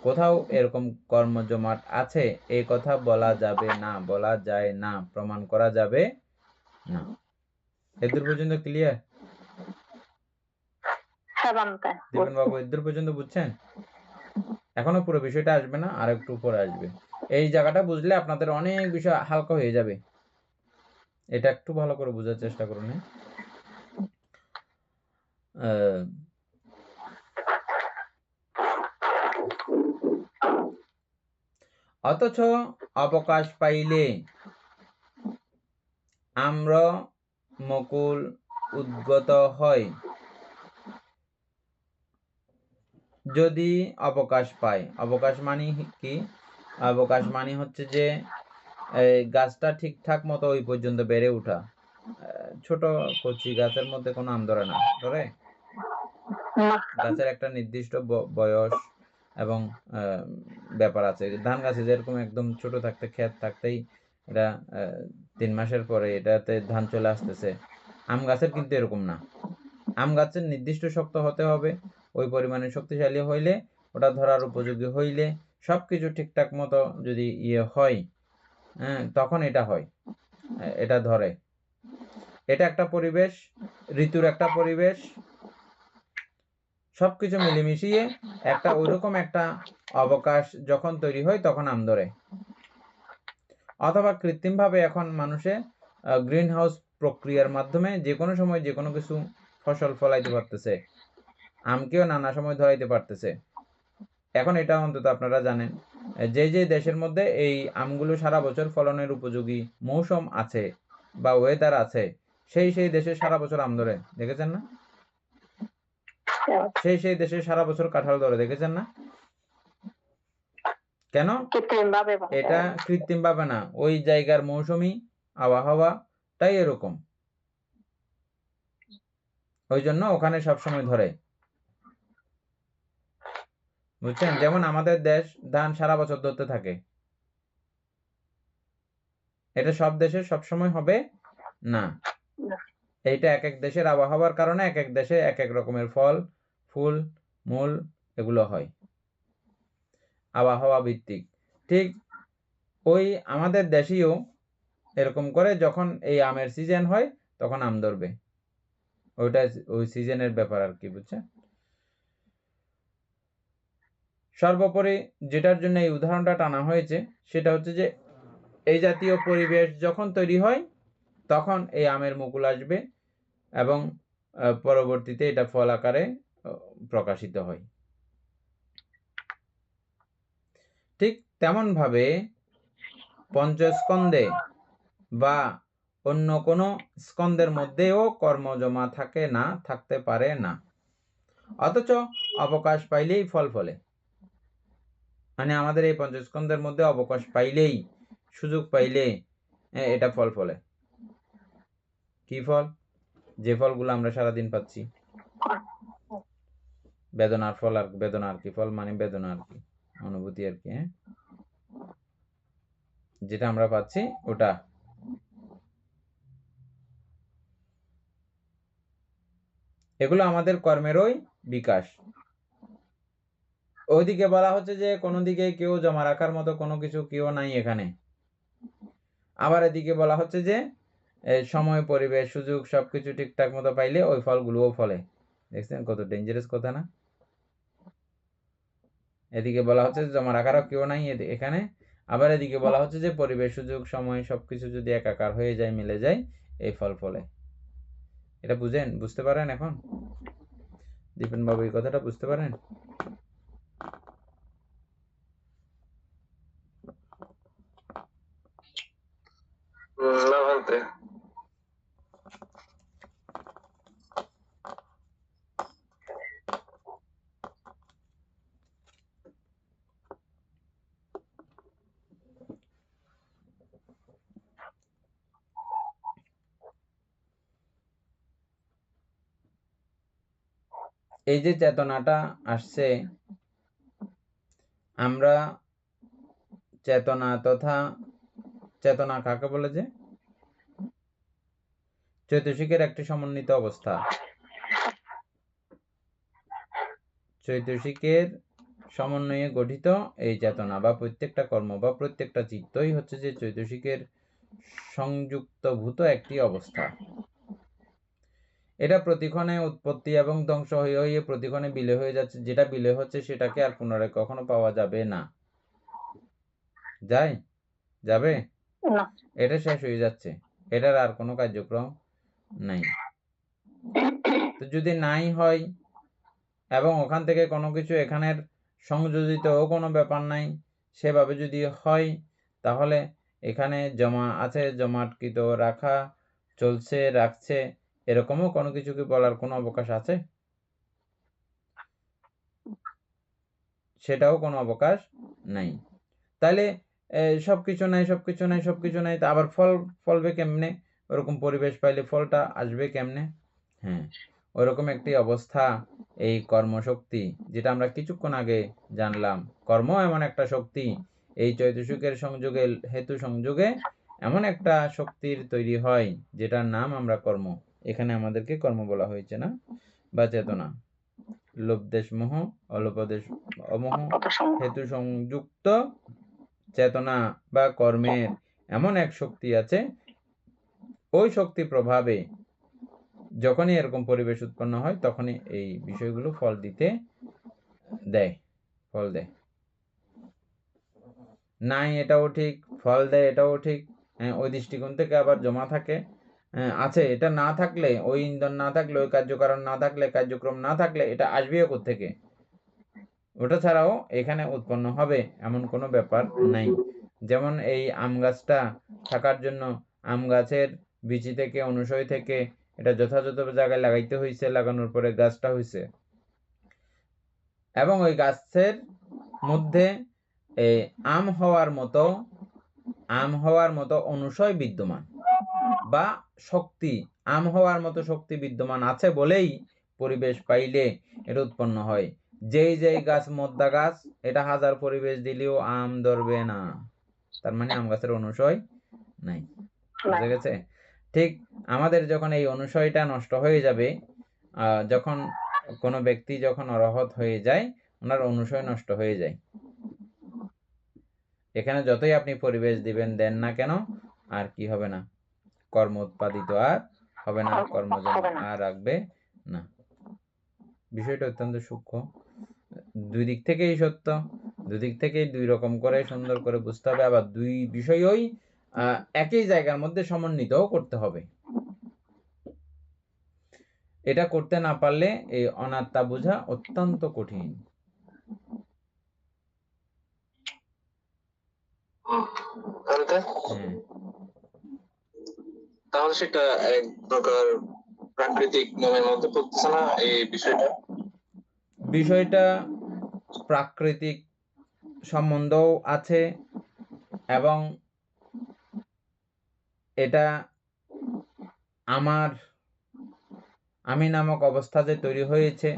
কোথাও এরকম কর্মজমাট আছে, এই কথা বলা যাবে না, বলা যায় না, প্রমাণ করা যাবে না। এদূর পর্যন্ত ক্লিয়ার? দীপন বাবু, এদূর পর্যন্ত বুঝছেন? এখনো পুরো বিষয়টা আসবে না, আর একটু পরে আসবে। এই জায়গাটা বুঝলে আপনাদের অনেক বিষয় হালকা হয়ে যাবে। এটা একটু ভালো করে বোঝার চেষ্টা করুন। অথচ অবকাশ পাইলে আম্র মুকুল উদ্গত হয়। যদি অবকাশ পায়, অবকাশ মানে কি? অবকাশ মানে হচ্ছে যে গাছটা ঠিকঠাক মতো ওই পর্যন্ত বেড়ে ওঠা। ছোট কচি গাছের মধ্যে কোনো আম ধরে না, ধরে? গাছের একটা নির্দিষ্ট বয়স এবং ব্যাপার আছে। ধান গাছে যেরকম একদম ছোট থাকতে, ক্ষেত থাকতেই এটা 3 মাসের পরে এটাতে ধান চলে আসতেছে, আম গাছের কিন্তু এরকম না। আম গাছের নির্দিষ্ট শক্ত হতে হবে, ওই পরিমাণে শক্তিশালী হইলে, ওটা ধরার উপযোগী হইলে, সবকিছু ঠিকঠাক মতো যদি হয়, তখন এটা হয়, এটা ধরে। এটা একটা পরিবেশ, ঋতুর একটা পরিবেশ, সবকিছু মিলেমিশিয়ে একটা ওইরকম একটা অবকাশ যখন তৈরি হয়, তখন আম ধরে। অথবা কৃত্রিমভাবে এখন মানুষে গ্রিন হাউস প্রক্রিয়ার মাধ্যমে যে কোনো সময় যে কোনো কিছু ফসল ফলাইতে পারতেছে, আমকেও নানা সময় ধরাইতে পারতেছে। এখন এটা অন্তত আপনারা জানেন, যে দেশের মধ্যে এই আমগুলো সারা বছর ফলনের উপযোগী মৌসুম আছে বা ওয়েদার আছে, সেই দেশে সারা বছর আম ধরে, দেখেছেন না? সেই দেশে সারা বছর কাঁঠাল ধরে, দেখেছেন না? কেন? কৃত্রিম ভাবে এটা কৃত্রিম ভাবে না, ওই জায়গার মৌসুমী আবহাওয়াটাই এরকম, ওই জন্য ওখানে সবসময় ধরে, বুঝছেন? যেমন আমাদের দেশ ধান সারা বছর ধরতে থাকে, এটা সব দেশে সবসময় হবে না। এইটা এক এক দেশের আবহাওয়ার কারণে এক এক দেশে এক এক রকমের ফল, ফুল, মূল এগুলো হয়, আবহাওয়া ভিত্তিক। ঠিক ওই আমাদের দেশেও এরকম করে যখন এই আমের সিজন হয় তখন আম ধরবে, ওইটা ওই সিজনের ব্যাপার আর কি, বুঝছেন? সর্বোপরি যেটার জন্য এই উদাহরণটা টানা হয়েছে সেটা হচ্ছে যে এই জাতীয় পরিবেশ যখন তৈরি হয় তখন এই আমের মুকুল আসবে এবং পরবর্তীতে এটা ফল আকারে প্রকাশিত হয়। ঠিক তেমন ভাবে পঞ্চস্কন্ধে বা অন্য কোনো স্কন্ধের মধ্যেও কর্ম জমা থাকে না, থাকতে পারে না, অথচ অবকাশ পাইলেই ফল ফলে। মানে আমাদের এই পঞ্চস্কন্ধের মধ্যে অবকাশ পাইলেই, সুযোগ পাইলে এটা ফল ফলে। কি ফল? যে ফলগুলো আমরা সারাদিন পাচ্ছি, বেদনার ফল। আর বেদনা আর কি? ফল মানে বেদনা আর কি, অনুভূতি আর কি, হ্যাঁ, যেটা আমরা পাচ্ছি ওটা। এগুলো আমাদের কর্মেরই বিকাশ। ওইদিকে বলা হচ্ছে যে কোনো দিকে কেউ জমা রাখার মতো কোনো কিছু কেউ নাই এখানে, আবার এদিকে বলা হচ্ছে যে সময়, পরিবেশ, সুযোগ সবকিছু ঠিকঠাক মতো পাইলে ওই ফলগুলোও ফলে। দেখছেন কত ডেঞ্জারাস কথা না? এদিকে বলা হচ্ছে জমা রাখারও কেউ নাই এখানে, আবার এদিকে বলা হচ্ছে যে পরিবেশ, সুযোগ, সময় সবকিছু যদি একাকার হয়ে যায়, মিলে যায়, এই ফল ফলে। এটা বুঝেন? বুঝতে পারেন এখন? দীপেন বাবু এই কথাটা বুঝতে পারেন? না ভাবতে এই যে চেতনাটা আসছে, আমরা চেতনা তথা চেতনা কাকে বলে? যে চৈতসিকের একটি সমন্বিত অবস্থা। চৈতসিকের সমন্বয়ে গঠিত এই চেতনা বা প্রত্যেকটা কর্ম বা প্রত্যেকটা চিত্তই হচ্ছে যে চৈতসিকের সংযুক্তভূত একটি অবস্থা। এটা প্রতিক্ষণে উৎপত্তি এবং ধ্বংস হয়ে হয়ে প্রতিক্ষণে বিলয় হয়ে যাচ্ছে। যেটা বিলয় হচ্ছে সেটাকে আর পুনরায় কখনো পাওয়া যাবে না। যাবে? এটা শেষ হয়ে যাচ্ছে, এটার আর কোনো কার্যক্রম নাই। তো যদি নাই হয় এবং ওখান থেকে কোনো কিছু এখানের সংযোজিত কোনো ব্যাপার নাই, সেভাবে যদি হয় তাহলে এখানে জমা আছে, জমাটকৃত, রাখা, চলছে, রাখছে, এরকমও কোনো কিছু কি বলার কোনো অবকাশ আছে? সেটাও কোনো অবকাশ নাই। তাহলে সবকিছু নাই, তা আবার ফলবে কেমনে? ওরকম পরিবেশ পাইলে ফলটা আসবে কেমনে? হ্যাঁ, ওরকম একটি অবস্থা এই কর্মশক্তি, যেটা আমরা কিছুক্ষণ আগে জানলাম। কর্ম এমন একটা শক্তি, এই চৈতসিকের সংযোগে, হেতু সংযোগে এমন একটা শক্তির তৈরি হয় যেটার নাম আমরা কর্ম। এখানে আমাদেরকে কর্ম বলা হয়েছে না, বা চেতনা। লোভদেশ মোহ, অলোপদেশ অমোহ, হেতু সংযুক্ত চেতনা বা কর্মের এমন এক শক্তি আছে, ওই শক্তি প্রভাবে যখনই এরকম পরিবেশ উৎপন্ন হয় তখনই এই বিষয়গুলো ফল দেয়। নাই এটাও ঠিক, ফল দেয় এটাও ঠিক। ওই দৃষ্টিকোণ থেকে আবার জমা থাকে, আছে, এটা না থাকলে, ওই ইন্ধন না থাকলে, ওই কার্যকারণ না থাকলে, কার্যক্রম না থাকলে এটা আসবে কোত্থেকে? ওটা ছাড়াও এখানে উৎপন্ন হবে এমন কোনো ব্যাপার নাই। যেমন এই আম গাছটা থাকার জন্য আম গাছের বিচি থেকে, অনুষয় থেকে এটা যথাযথ জায়গায় লাগাইতে হয়েছে, লাগানোর পরে গাছটা হয়েছে, এবং ওই গাছের মধ্যে এই আম হওয়ার মতো অনুষয় বিদ্যমান বা শক্তি, আম হওয়ার মতো শক্তি বিদ্যমান আছে বলেই পরিবেশ পাইলে এটা উৎপন্ন হয়। যেই গাছ মদ্দা গাছ, এটা হাজার পরিবেশ দিলেও আম ধরবে না, তার মানে আম গাছের অনুষয় নাই। বুঝা গেছে? ঠিক আমাদের যখন এই অনুষয়টা নষ্ট হয়ে যাবে, যখন কোনো ব্যক্তি যখন অরহত হয়ে যায়, ওনার অনুষয় নষ্ট হয়ে যায়। এখানে যতই আপনি পরিবেশ দেন না কেন, আর কি হবে না, কর্ম উৎপাদিত আর হবে না, কর্মজন্য আর রাখবে না। বিষয়টা অত্যন্ত সূক্ষ্ম, দুই দিক থেকেই সত্য, দুই দিক থেকেই দুই রকম করে সুন্দর করে বুঝতে হবে, আবার দুই বিষয়ই একই জায়গার মধ্যে সমন্বিতও করতে হবে। এটা করতে না পারলে এই অনাত্মা বোঝা অত্যন্ত কঠিন। তাহলে সেটা এক প্রকার প্রাকৃতিক নিয়মের মধ্যে পড়তেছে না এই বিষয়টা প্রাকৃতিক সম্বন্ধও আছে, এবং এটা আমি নামক অবস্থা যে তৈরি হয়েছে,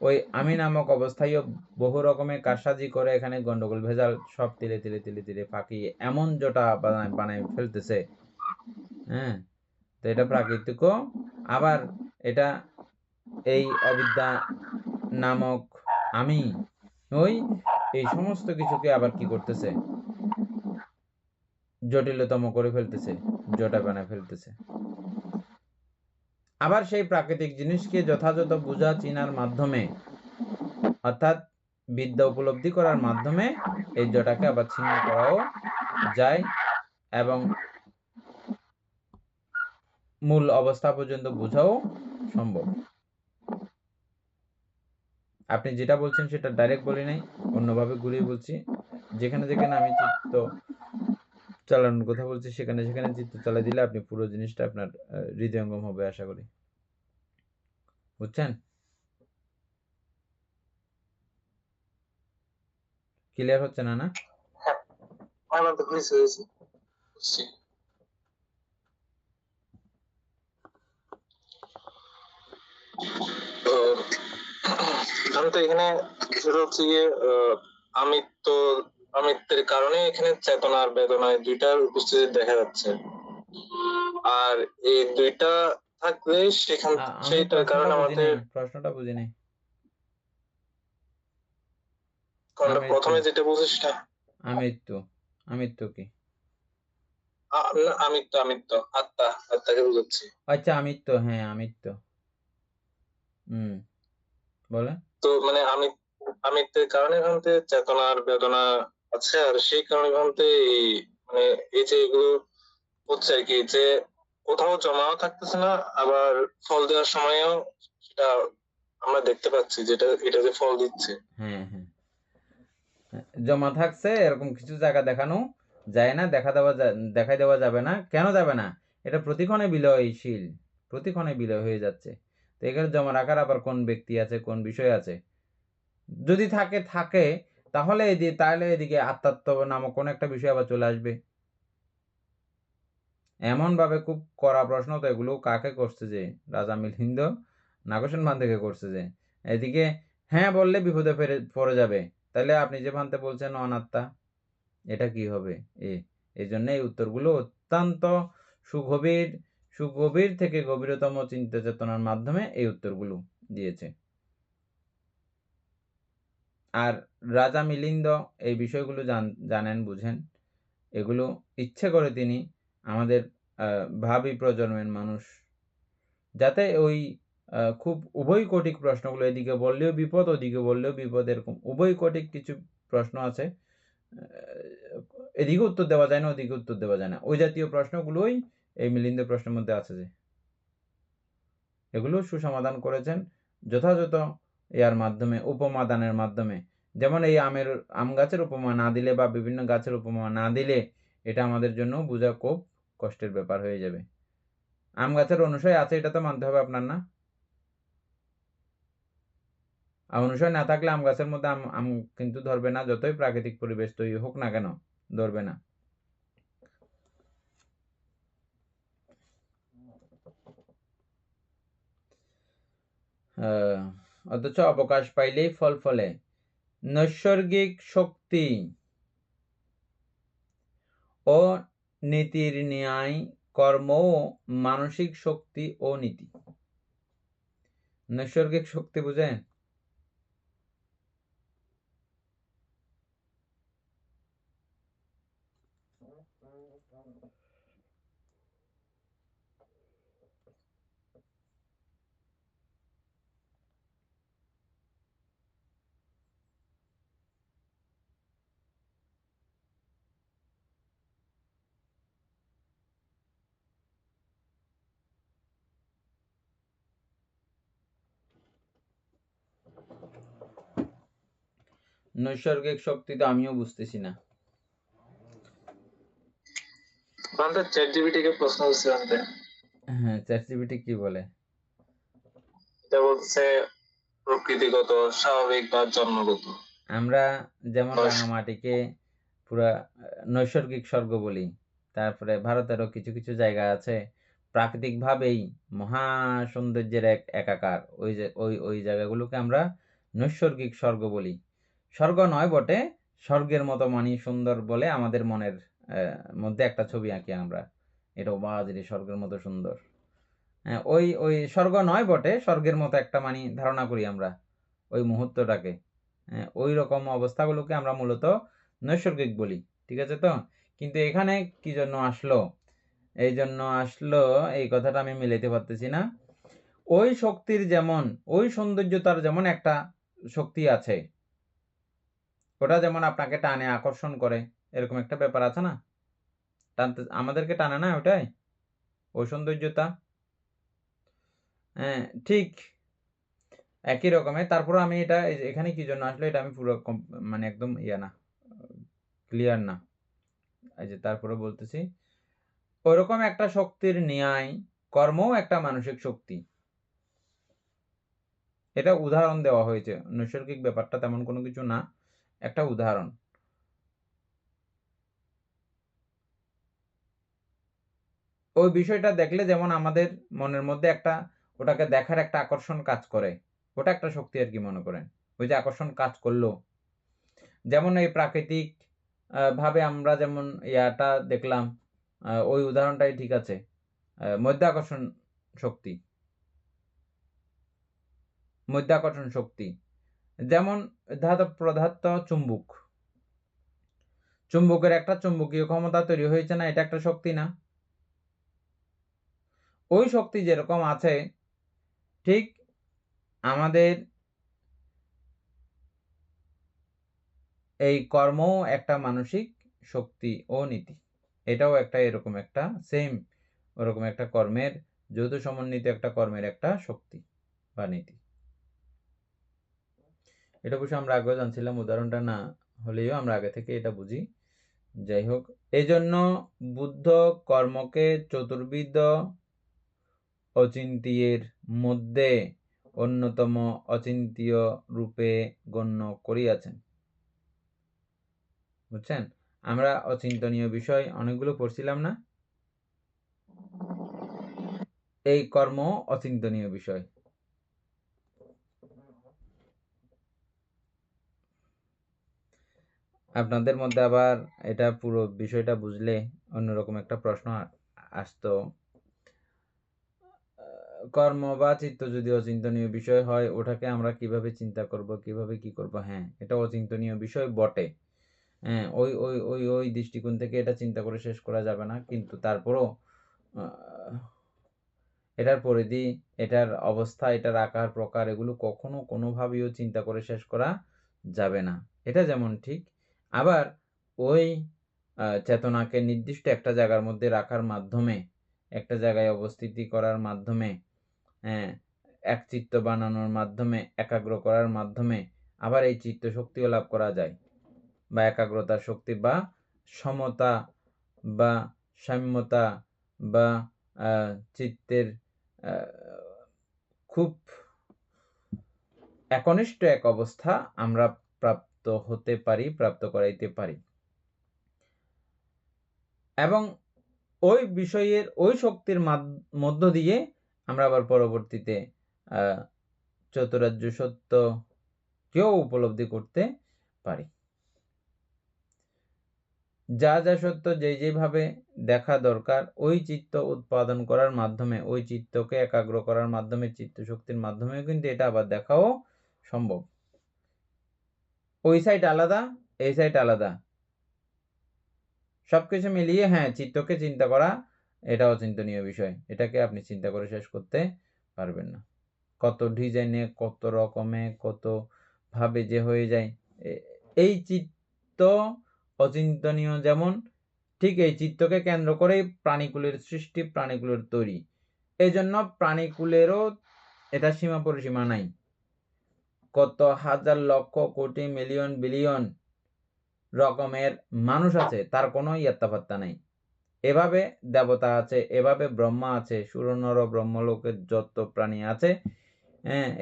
ওই আমি নামক অবস্থায়ও বহু রকমের কারসাজি করে এখানে গন্ডগোল ভেজাল সব তিলে তিলে তিলে তিলে ফাঁকিয়ে এমন জটা বানায় ফেলতেছে। হ্যাঁ, তো এটা প্রাকৃতিকও, আবার এটা এই অবিদ্যা নামক আমি এই সমস্ত কিছুকে আবার কি করতেছে, জটিলতম করে ফেলতেছে, জটা বানায় ফেলতেছে। আবার সেই প্রাকৃতিক জিনিসকে যথাযথ বোঝা চিনার মাধ্যমে, অর্থাৎ বিদ্যা উপলব্ধি করার মাধ্যমে এই জটাকে আবার ছিন্ন করাও যায়, এবং মূল অবস্থা পর্যন্ত বোঝাও সম্ভব। আপনি যেটা বলছেন সেটা ডাইরেক্ট বলি নাই, অন্যভাবে ঘুরিয়ে বলছি। যেখানে যেখানে আমি চিত্ত চালানোর কথা বলছি, সেখানে সেখানে চিত্ত চালাই দিলে আপনি পুরো জিনিসটা আপনার হৃদয়ঙ্গম হবে আশা করি। বুঝছেন? ক্লিয়ার হচ্ছে না? না, এখানে হচ্ছে গিয়ে আমিত্বের কারণে এখানে চেতনার বেদনায় দুইটার উপস্থিতি দেখা যাচ্ছে, আর এই দুইটা থাকলে সেখান সেইটার কারণে আমাদের প্রশ্নটা বুঝি নাই। প্রথমে যেটা বলছি সেটা আমিত্ব কি? আমিত্ব আত্মাকে বুঝাচ্ছি। আচ্ছা, আমিত্ব, হ্যাঁ আমিত্ব। বলে তো মানে আমিত্বের কারণে এখান থেকে চেতনার বেদনা আছে, আর সেই কারণে এখান থেকে মানে এই যে এগুলো হচ্ছে আর কি, যে কোথাও জমাও থাকতেছে না, আবার ফল দেওয়ার সময়ও সেটা আমরা দেখতে পাচ্ছি, যেটা এটা যে ফল দিচ্ছে। হ্যাঁ, জমা থাকছে এরকম কিছু জায়গা দেখানো যায় না, দেখাই দেওয়া যাবে না। কেন যাবে না? এটা প্রতিক্ষণে বিলয়শীল, প্রতিক্ষণে বিলয় হয়ে যাচ্ছে। তো এখানে জমা রাখার আবার কোন ব্যক্তি আছে, কোন বিষয় আছে? যদি থাকে তাহলে এদিকে আত্মাত্ম নামক কোন একটা বিষয় আবার চলে আসবে। এমন ভাবে খুব কড়া প্রশ্ন, তো এগুলো কাকে করছে, যে রাজা মিলিন্দ নাগোসেন ভান থেকে করছে, যে এদিকে হ্যাঁ বললে বিপদে পড়ে যাবে, তাহলে আপনি যে ভানতে বলছেন অনাত্মা, এটা কি হবে? এই জন্য এই উত্তরগুলো অত্যন্ত সুগভীর থেকে গভীরতম চিন্তা চেতনার মাধ্যমে এই উত্তরগুলো দিয়েছে। আর রাজা মিলিন্দ এই বিষয়গুলো জানেন, বুঝেন। এগুলো ইচ্ছে করে তিনি আমাদের ভাবি প্রজন্মের মানুষ যাতে ওই খুব উভয় কটিক প্রশ্নগুলো, এদিকে বললেও বিপদ, ওদিকে বললেও বিপদ, এরকম উভয় কটিক কিছু প্রশ্ন আছে, এদিকে উত্তর দেওয়া যায় না, ওদিকে উত্তর দেওয়া যায় না, ওই জাতীয় প্রশ্নগুলোই এই মিলিন্দ প্রশ্নের মধ্যে আছে। যে এগুলো সুসমাধান করেছেন যথাযথ ইয়ার মাধ্যমে, উপমাদানের মাধ্যমে। যেমন এই আম গাছের উপমা না দিলে বা বিভিন্ন গাছের উপমা না দিলে এটা আমাদের জন্য বোঝা খুব কষ্টের ব্যাপার হয়ে যাবে। আম গাছের অনুষয় আছে এটা তো মানতে হবে আপনার, না? অনুষয় না থাকলে আম গাছের মধ্যে আম কিন্তু ধরবে না, যতই প্রাকৃতিক পরিবেশ তৈরি হোক না কেন, ধরবে না। অথচ অবকাশ পাইলেই ফল ফলে। নৈসর্গিক শক্তি ও নীতির ন্যায় কর্মও মানসিক শক্তি ও নীতি। নৈসর্গিক শক্তি বুঝেন? নৈসর্গিক শক্তি তো আমিও বুঝতেছি না। চ্যাটজিপিটি কে প্রশ্ন করছিলাম। হ্যাঁ, চ্যাটজিপিটি কি বলে? এটা বলছে প্রকৃতিগত, স্বাভাবিক বা জন্মগত। আমরা যেমন রাঙামাটিকে পুরা নৈসর্গিক স্বর্গ বলি, তারপরে ভারতেরও কিছু কিছু জায়গা আছে প্রাকৃতিক ভাবেই মহা সৌন্দর্যের একাকার, ওই জায়গাগুলোকে আমরা নৈসর্গিক স্বর্গ বলি। স্বর্গ নয় বটে, স্বর্গের মতো মানি সুন্দর বলে আমাদের মনের মধ্যে একটা ছবি আঁকি আমরা, এটা বাজরে স্বর্গের মতো সুন্দর। ওই স্বর্গ নয় বটে, স্বর্গের মতো একটা মানি ধারণা করি আমরা ওই মুহূর্তটাকে। ওই রকম অবস্থাগুলোকে আমরা মূলত নৈসর্গিক বলি, ঠিক আছে তো? কিন্তু এখানে কি জন্য আসলো, এই জন্য আসলো এই কথাটা আমি মিলাইতে পারতেছি না। ওই শক্তির যেমন, ওই সৌন্দর্যতার যেমন একটা শক্তি আছে, ওটা যেমন আপনাকে টানে আকর্ষণ করে, এরকম একটা ব্যাপার আছে না? টানতে আমাদেরকে টানে না ওটাই, ওই সৌন্দর্যতা। হ্যাঁ ঠিক একই রকমের। তারপর আমি এটা এখানে কি জন্য আসলো এটা আমি পুরো মানে একদম না, ক্লিয়ার না। এই যে তারপরে বলতেছি, ওইরকম একটা শক্তির ন্যায় কর্মও একটা মানসিক শক্তি। এটা উদাহরণ দেওয়া হয়েছে, নৈসর্গিক ব্যাপারটা তেমন কোনো কিছু না, একটা উদাহরণ। ওই বিষয়টা দেখলে যেমন আমাদের মনের মধ্যে একটা ওটাকে দেখার একটা আকর্ষণ কাজ করে, ওটা একটা শক্তি আর কি মনে করেন। ওই যে আকর্ষণ কাজ করলো, যেমন এই প্রাকৃতিক ভাবে আমরা যেমন ইয়াটা দেখলাম, ওই উদাহরণটাই ঠিক আছে, মধ্যাকর্ষণ শক্তি। মধ্যাকর্ষণ শক্তি যেমন ধাতব পদার্থ চুম্বক, চুম্বকের একটা চুম্বকীয় ক্ষমতা তৈরি হয়েছে না, এটা একটা শক্তি না? ওই শক্তি যেরকম আছে ঠিক আমাদের এই কর্মও একটা মানসিক শক্তি ও নীতি, এটাও একটা এরকম একটা সেম ওরকম একটা কর্মের যৌথ সমন্বিত একটা কর্মের একটা শক্তি বা নীতি। এটা অবশ্য আমরা আগেও জানছিলাম, উদাহরণটা না হলেও আমরা আগে থেকে এটা বুঝি। যাই হোক, এই জন্য বুদ্ধ কর্মকে চতুর্বিধ অচিন্ত্যের মধ্যে অন্যতম অচিন্ত্য রূপে গণ্য করিয়াছেন। বুঝছেন? আমরা অচিন্তনীয় বিষয় অনেকগুলো পড়ছিলাম না? এই কর্ম অচিন্তনীয় বিষয়। আপনাদের মধ্যে আবার এটা পুরো বিষয়টা বুঝলে অন্যরকম একটা প্রশ্ন আসতো, কর্ম বা চিত্ত যদি অচিন্তনীয় বিষয় হয় ওটাকে আমরা কিভাবে চিন্তা করব, কিভাবে কি করব? হ্যাঁ, এটা অচিন্তনীয় বিষয় বটে। হ্যাঁ, ওই ওই ওই ওই দৃষ্টিকোণ থেকে এটা চিন্তা করে শেষ করা যাবে না, কিন্তু তারপরও এটার পরিধি, এটার অবস্থা, এটার আকার প্রকার এগুলো কখনো কোনোভাবেও চিন্তা করে শেষ করা যাবে না। এটা যেমন ঠিক, আবার ওই চেতনাকে নির্দিষ্ট একটা জায়গার মধ্যে রাখার মাধ্যমে, একটা জায়গায় অবস্থিতি করার মাধ্যমে এক চিত্ত বানানোর মাধ্যমে, একাগ্র করার মাধ্যমে আবার এই চিত্ত শক্তিও লাভ করা যায়, বা একাগ্রতার শক্তি বা সমতা বা সাম্যতা বা চিত্তের খুব একনিষ্ঠ এক অবস্থা আমরা প্রাপ্ত হতে পারি, প্রাপ্ত করাইতে পারি। এবং ওই বিষয়ের ওই শক্তির মধ্য দিয়ে আমরা আবার পরবর্তীতে চতুরার্য সত্য কেউ উপলব্ধি করতে পারি। যা যা সত্য যেভাবে দেখা দরকার ওই চিত্ত উৎপাদন করার মাধ্যমে, ওই চিত্তকে একাগ্র করার মাধ্যমে, চিত্ত শক্তির মাধ্যমে কিন্তু এটা আবার দেখাও সম্ভব। ওই সাইড আলাদা, এই সাইড আলাদা, সবকিছু মিলিয়ে চিত্তকে চিন্তা করা এটা অচিন্তনীয় বিষয়। এটাকে আপনি চিন্তা করে শেষ করতে পারবেন না। কত ডিজাইনে, কত রকমে, কত ভাবে যে হয়ে যায়। এই চিত্ত অচিন্তনীয় যেমন, ঠিক এই চিত্তকে কেন্দ্র করেই প্রাণীকুলের সৃষ্টি, প্রাণীকুলের তৈরি। এই জন্য প্রাণীকুলেরও এটা সীমা পরিসীমা নাই। কত হাজার লক্ষ কোটি মিলিয়ন বিলিয়ন রকমের মানুষ আছে, তার কোনো ইয়ত্তাপাত্তা নাই। এভাবে দেবতা আছে, এভাবে ব্রহ্মা আছে, সুরনর ব্রহ্মলোকের যত প্রাণী আছে,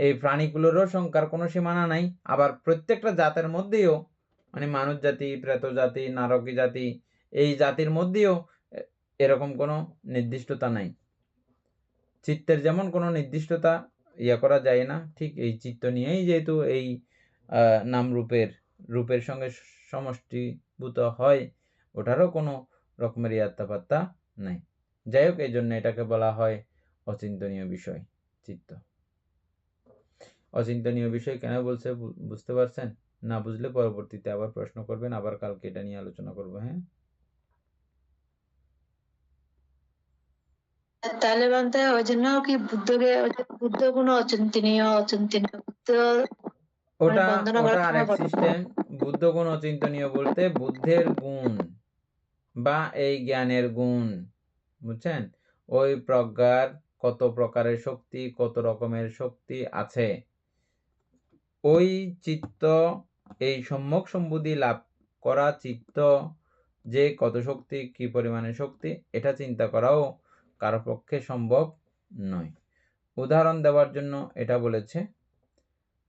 এই প্রাণীগুলোরও সংখ্যার কোনো সীমানা নাই। আবার প্রত্যেকটা জাতের মধ্যেও, মানে মানুষ জাতি, প্রেত জাতি, নারকী জাতি, এই জাতির মধ্যেও এরকম কোনো নির্দিষ্টতা নাই। চিত্তের যেমন কোনো নির্দিষ্টতা করা যায় না, ঠিক এই চিত্ত নিয়েই যেহেতু এই নাম রূপের সঙ্গে সমষ্টিভূত হয়, ওটারও কোনো রকমের ইয়াত্তাপাত্তা নাই। যাই হোক, এই জন্য এটাকে বলা হয় অচিন্তনীয় বিষয় চিত্ত। অচিন্তনীয় বিষয় কেন বলছে বুঝতে পারছেন? না বুঝলে পরবর্তীতে আবার প্রশ্ন করবেন, আবার কালকে এটা নিয়ে আলোচনা করবো। তাহলে বলতে ওই জন্য কি বুদ্ধ কোনো অচিন্তনীয় বুদ্ধ ওটা বন্দনা করার আরেক সময় সিস্টেম। বুদ্ধ গুণ অচিন্তনীয় বলতে বুদ্ধের গুণ বা এই জ্ঞানের গুণ, বুঝছেন? ওই প্রজ্ঞার কত প্রকারের শক্তি, কত রকমের শক্তি আছে, ওই চিত্ত, এই সম্যক সম্বুদ্ধি লাভ করা চিত্ত যে কত শক্তি, কি পরিমাণে শক্তি, এটা চিন্তা করাও কারো পক্ষে সম্ভব নয়। উদাহরণ দেওয়ার জন্য এটা বলেছে,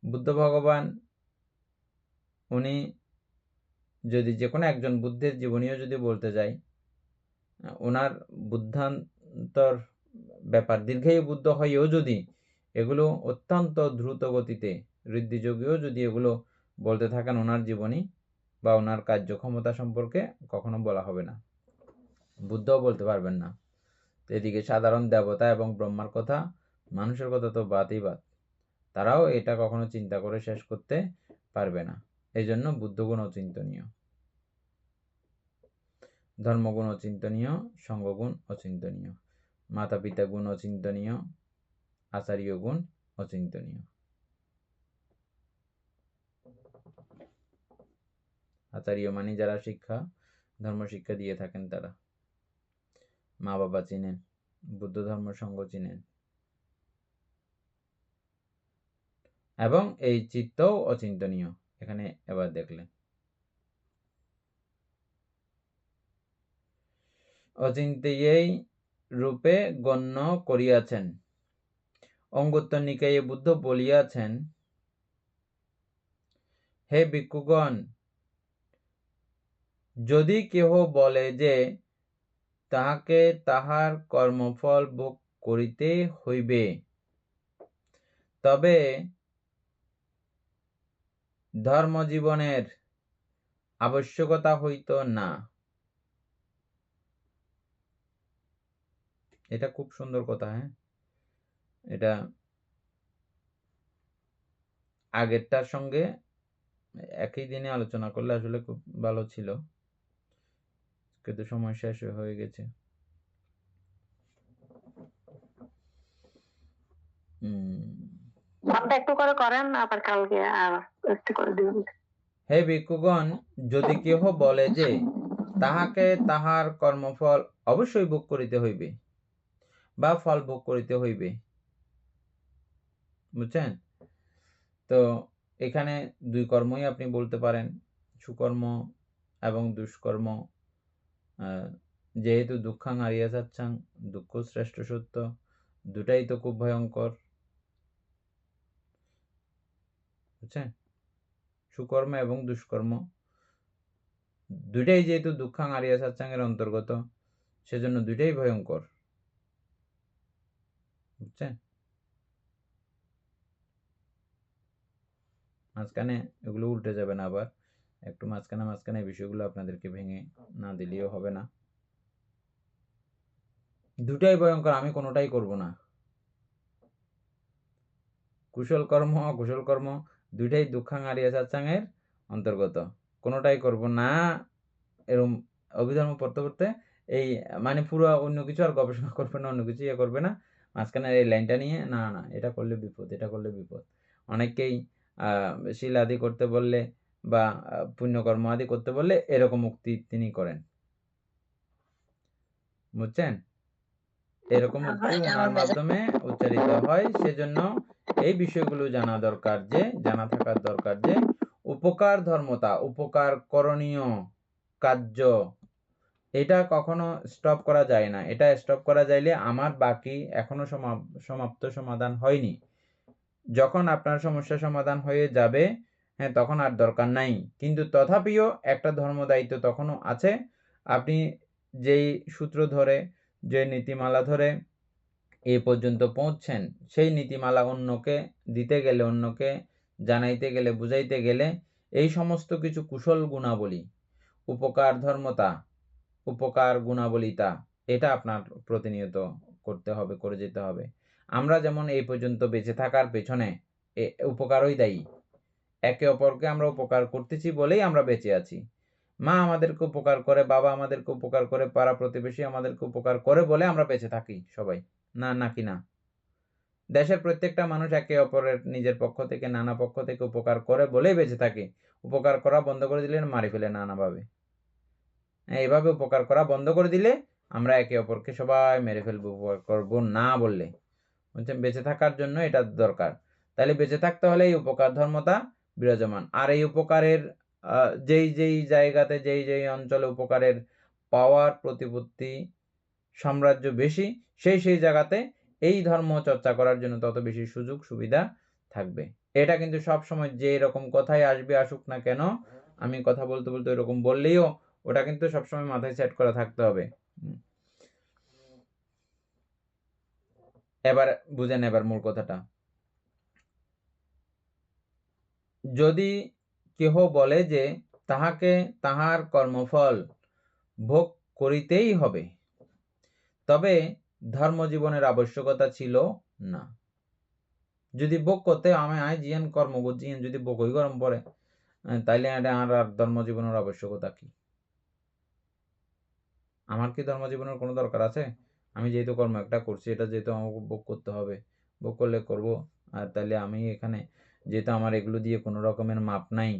বুদ্ধ ভগবান উনি যদি যে কোনো একজন বুদ্ধের জীবনীও যদি বলতে যাই, ওনার বুদ্ধান্তর ব্যাপার, দীর্ঘায়ু বুদ্ধ হয়েও যদি এগুলো অত্যন্ত দ্রুত গতিতে ঋদ্ধিযোগেও যদি এগুলো বলতে থাকেন, ওনার জীবনী বা ওনার কার্যক্ষমতা সম্পর্কে কখনো বলা হবে না, বুদ্ধও বলতে পারবেন না। তো এদিকে সাধারণ দেবতা এবং ব্রহ্মার কথা, মানুষের কথা তো বাদই বাদ, তারাও এটা কখনো চিন্তা করে শেষ করতে পারবে না। এই জন্য বুদ্ধগুণ অচিন্তনীয়, ধর্মগুণ অচিন্তনীয়, সঙ্গগুণ অচিন্তনীয়, মাতা পিতা গুণ অচিন্তনীয়, আচার্য গুণ অচিন্তনীয়। আচার্য মানে যারা ধর্ম শিক্ষা দিয়ে থাকেন, তারা মা বাবা চিনেন, বুদ্ধ ধর্ম সঙ্গ চিনেন, এবং এই চিত্তও অচিন্তনীয়। এখানে এবার দেখলেন অচিন্ত্যই রূপে গণ্য করিয়াছেন। অঙ্গুত্তর নিকায়ে বুদ্ধ বলিয়াছেন, হে ভিক্ষুগণ, যদি কেহ বলে যে তাহাকে তাহার কর্মফল ভোগ করিতে হইবে, তবে ধর্মজীবনের আবশ্যকতা হইত না। এটা খুব সুন্দর কথা। এটা আগেরটার সঙ্গে একই দিনে আলোচনা করলে আসলে খুব ভালো ছিল, কিন্তু সময় শেষ হয়ে গেছে। একটু করে করেন, আবার কালকে আর একটু করে দিবেন। হে ভিক্ষুগণ, যদি কেহ বলে যে তাহাকে তাহার কর্মফল অবশ্যই ভোগ করিতে হইবে বা ফল ভোগ করিতে হইবে, বুঝছেন? তো এখানে দুই কর্মই আপনি বলতে পারেন, সুকর্ম এবং দুষ্কর্ম। যেহেতু দুঃখাং আরিয়া যাচ্ছাং, দুঃখ শ্রেষ্ঠ সত্য, দুটাই তো খুব ভয়ঙ্কর। বুঝছেন? সুকর্ম এবং দুষ্কর্ম দুটাই যেহেতু দুঃখাং আরিয়া সাচ্চাং এর অন্তর্গত, সেজন্য দুটাই ভয়ঙ্কর। বুঝছেন? মাঝখানে এগুলো উল্টে যাবে না, আবার একটু মাঝখানে এই বিষয়গুলো আপনাদেরকে ভেঙে না দিলেও হবে না। দুটাই ভয়ঙ্কর, আমি কোনোটাই করব না। কুশল কর্ম অকুশল কর্ম দুইটাই দুঃখাং আরিয়া সাচ্চাং এর অন্তর্গত, কোনোটাই করব না। এরকম অভিধর্ম পড়তে পড়তে এই মানে পুরো অন্য কিছু আর গবেষণা করবে না, অন্য কিছু করবে না, মাঝখানে এই লাইনটা নিয়ে না না এটা করলে বিপদ, এটা করলে বিপদ। অনেকেই শিল আদি করতে বললে বা পুণ্যকর্ম আদি করতে বললে এরকম উক্তি তিনি করেন। বুঝছেন? এরকম উক্তি ওনার মাধ্যমে উচ্চারিত হয়। সেজন্য এই বিষয়গুলো জানা থাকার দরকার যে উপকার ধর্মতা, উপকার করণীয় কার্য, এটা কখনো স্টপ করা যায় না। এটা স্টপ করা যাইলে আমার বাকি এখনো সমাপ্ত সমাধান হয়নি। যখন আপনার সমস্যা সমাধান হয়ে যাবে, হ্যাঁ, তখন আর দরকার নাই। কিন্তু তথাপিও একটা ধর্ম দায়িত্ব তখনও আছে। আপনি যেই সূত্র ধরে, যে নীতিমালা ধরে এ পর্যন্ত পৌঁছছেন, সেই নীতিমালা অন্যকে দিতে গেলে, অন্যকে জানাইতে গেলে, বুঝাইতে গেলে এই সমস্ত কিছু কুশল গুণাবলী, উপকার ধর্মতা, উপকার গুণাবলিতা, এটা আপনার প্রতিনিয়ত করতে হবে, করে যেতে হবে। আমরা যেমন এই পর্যন্ত বেঁচে থাকার পেছনে উপকারই দায়ী। একে অপরকে আমরা উপকার করতেছি বলেই আমরা বেঁচে আছি। মা আমাদেরকে উপকার করে, বাবা আমাদেরকে উপকার করে, পাড়া প্রতিবেশী আমাদেরকে উপকার করে বলে আমরা বেঁচে থাকি সবাই, না নাকি না? দেশের প্রত্যেকটা মানুষ একে অপরের নিজের পক্ষ থেকে, নানা পক্ষ থেকে উপকার করে বলেই বেঁচে থাকে। উপকার করা বন্ধ করে দিলে মারি ফেলে নানাভাবে। এইভাবে উপকার করা বন্ধ করে দিলে আমরা একে অপরকে সবাই মেরে ফেলবো উপকার করবো না বললে। বুঝছেন? বেঁচে থাকার জন্য এটা দরকার। তাহলে বেঁচে থাকতে হলে এই উপকার ধর্মতা বিরাজমান। আর এই উপকারের যেই জায়গাতে, যেই অঞ্চলে উপকারের পাওয়ার প্রতিপত্তি সাম্রাজ্য বেশি, সেই জায়গাতে এই ধর্ম চর্চা করার জন্য তত বেশি সুযোগ সুবিধা থাকবে। এটা কিন্তু সব সময় যে এরকম কথাই আসুক না কেন, আমি কথা বলতে বলতে এরকম বললেও ওটা কিন্তু সবসময় মাথায় সেট করা থাকতে হবে। এবার বুঝেন এবার মূল কথাটা। যদি কেহ বলে যে তাহাকে তাহার কর্মফল ভোগ করিতেই হবে, তবে ধর্মজীবনের আবশ্যকতা ছিল না। যদি ভোগ করতে আমি জিয়ান কর্ম করছিয়েন, যদি ভোগই গরম পড়ে, তাইলে আর ধর্মজীবনের আবশ্যকতা কি? আমার কি ধর্মজীবনের কোনো দরকার আছে? আমি যেহেতু কর্ম একটা করছি, এটা যেহেতু আমাকে ভোগ করতে হবে, ভোগ করলে করব। আর তাহলে আমি এখানে যেহেতু আমার এগুলো দিয়ে কোনো রকমের মাপ নাই,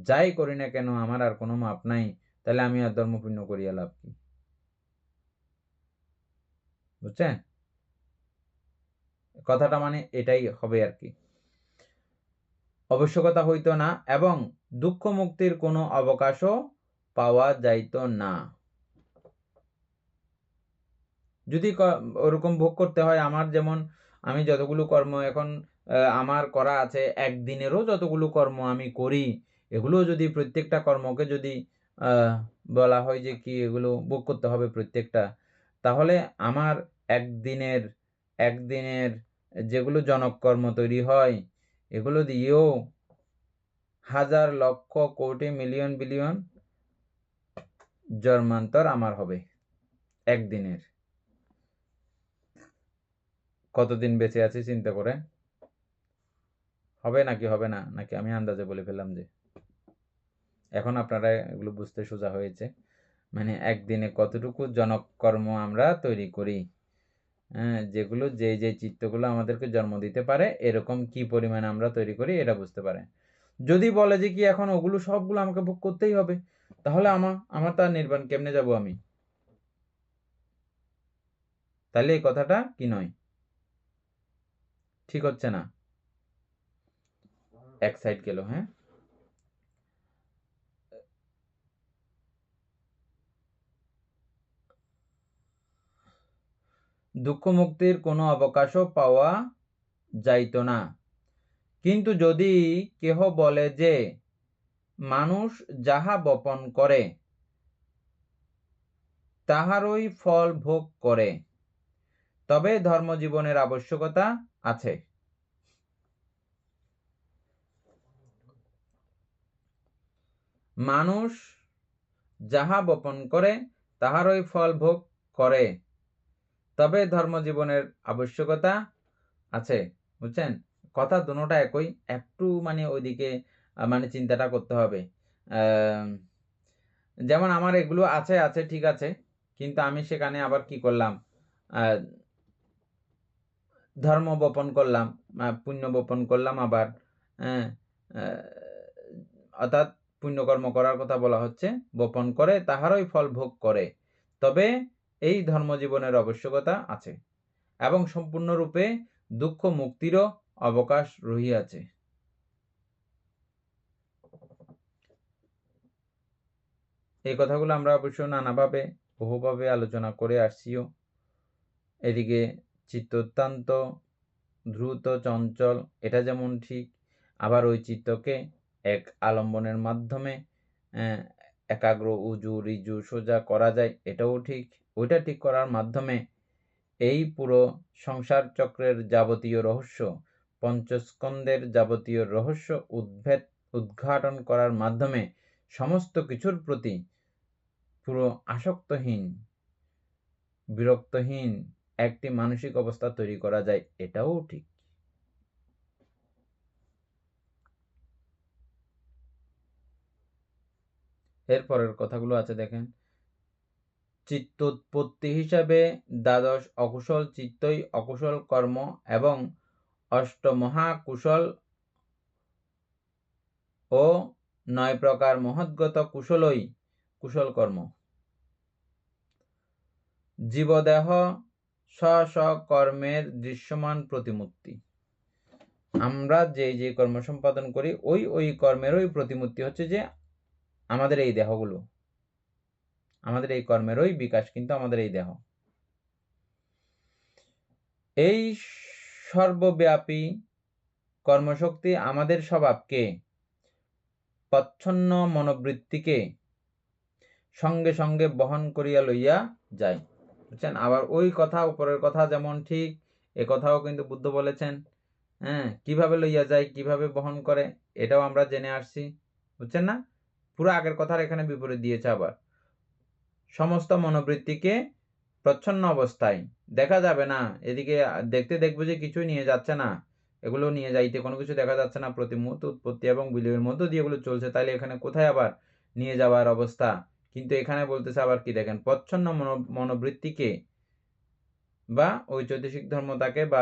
যাই করি না কেন আমার আর কোনো মাপ নাই, তাহলে আমি আর ধর্ম পুণ্য করিয়া লাভ কি? বুঝছেন কথাটা? মানে এটাই হবে আর কি। আবশ্যকতা হইতো না এবং দুঃখ মুক্তির কোনো অবকাশও পাওয়া যাইত না। যদি ওরকম ভোগ করতে হয়, আমার যেমন আমি যতগুলো কর্ম এখন আমার করা আছে, একদিনেরও যতগুলো কর্ম আমি করি, এগুলো যদি প্রত্যেকটা কর্মকে যদি বলা হয় যে কি এগুলো ভোগ করতে হবে প্রত্যেকটা, তাহলে আমার একদিনের যেগুলো জনক কর্ম তৈরি হয়, এগুলো দিয়েও হাজার লক্ষ কোটি মিলিয়ন বিলিয়ন জন্মান্তর আমার হবে একদিনের। কতদিন বেঁচে আছি চিন্তা করে, হবে নাকি হবে না, নাকি আমি আন্দাজে বলে ফেললাম যে? এখন আপনারা এগুলো বুঝতে সোজা হয়েছে। মানে একদিনে কতটুকু জনক কর্ম আমরা তৈরি করি, যেগুলো যে চিত্তগুলো আমাদেরকে জন্ম দিতে পারে, এরকম কি পরিমাণে আমরা তৈরি করি এটা বুঝতে পারে। যদি বলে যে কি এখন ওগুলো সবগুলো আমাকে ভোগ করতেই হবে, তাহলে আমার তার নির্বাণ কেমনে যাব আমি? তাহলে এই কথাটা কি নয়, ঠিক হচ্ছে না। এক সাইড গেল। হ্যাঁ, দুঃখ মুক্তির কোনো অবকাশও পাওয়া যাইত না। কিন্তু যদি কেহ বলে যে মানুষ যাহা বপন করে তাহারই ফল ভোগ করে, তবে ধর্মজীবনের আবশ্যকতা আছে। মানুষ যাহা বপন করে তাহারই ফল ভোগ করে, তবে ধর্মজীবনের আবশ্যকতা আছে। বুঝছেন, কথা দুটোটা একই, একটু মানে ওইদিকে মানে চিন্তাটা করতে হবে। যেমন আমার এগুলো আছে আছে ঠিক আছে, কিন্তু আমি সেখানে আবার কি করলাম, ধর্ম বপন করলাম, পুণ্য বপন করলাম আবার। অর্থাৎ পুণ্যকর্ম করার কথা বলা হচ্ছে, বপন করে তাহারই ফল ভোগ করে, তবে এই ধর্মজীবনের আবশ্যকতা আছে এবং সম্পূর্ণরূপে দুঃখ মুক্তিরও অবকাশ রহিয়াছে। এই কথাগুলো আমরা অবশ্য নানাভাবে বহুভাবে আলোচনা করে আসছিও। এদিকে চিত্ত অত্যন্ত দ্রুত চঞ্চল, এটা যেমন ঠিক, আবার ওই চিত্তকে এক আলম্বনের মাধ্যমে একাগ্র উজু রিজু সোজা করা যায়, এটাও ঠিক। ওইটা ঠিক করার মাধ্যমে এই পুরো সংসার চক্রের যাবতীয় রহস্য, পঞ্চস্কন্ধের যাবতীয় রহস্য উদ্ঘাটন করার মাধ্যমে সমস্ত কিছুর প্রতি পুরো আসক্তহীন বিরক্তহীন একটি মানসিক অবস্থা তৈরি করা যায়, এটাও ঠিক। এরপরের কথাগুলো আছে দেখেন, চিত্তোৎপত্তি হিসাবে দ্বাদশ অকুশল চিত্তই অকুশল কর্ম এবং অষ্টমহাকুশল ও 9 প্রকার মহৎগত কুশলই কুশল কর্ম। জীবদেহ স্ব স্ব কর্মের দৃশ্যমান প্রতিমূর্তি। আমরা যে যে কর্ম সম্পাদন করি ওই কর্মেরই প্রতিমূর্তি হচ্ছে যে আমাদের এই দেহগুলো, আমাদের এই কর্মেরই বিকাশ কিন্তু আমাদের এই দেহ। এই সর্বব্যাপী কর্মশক্তি আমাদের স্বভাবকে, প্রচ্ছন্ন মনোবৃত্তিকে সঙ্গে সঙ্গে বহন করিয়া লইয়া যায়। বুঝছেন, আবার ওই কথা উপরের কথা যেমন ঠিক, এ কথাও কিন্তু বুদ্ধ বলেছেন। কিভাবে লইয়া যায়, কিভাবে বহন করে, এটাও আমরা জেনে আসছি। বুঝছেন না, পুরো আগের কথার এখানে বিপরীত দিয়েছে। আবার সমস্ত মনোবৃত্তিকে প্রচ্ছন্ন অবস্থায় দেখা যাবে না, এদিকে দেখবো যে কিছুই নিয়ে যাচ্ছে না, এগুলো নিয়ে যাইতে কোনো কিছু দেখা যাচ্ছে না, প্রতি মুহূর্তে উৎপত্তি এবং বিলয়ের মধ্য দিয়ে এগুলো চলছে, তাহলে এখানে কোথায় আবার নিয়ে যাওয়ার অবস্থা। কিন্তু এখানে বলতেছে আবার কি দেখেন, প্রচ্ছন্ন মনোবৃত্তিকে বা ওই চৈতসিক ধর্মতাকে বা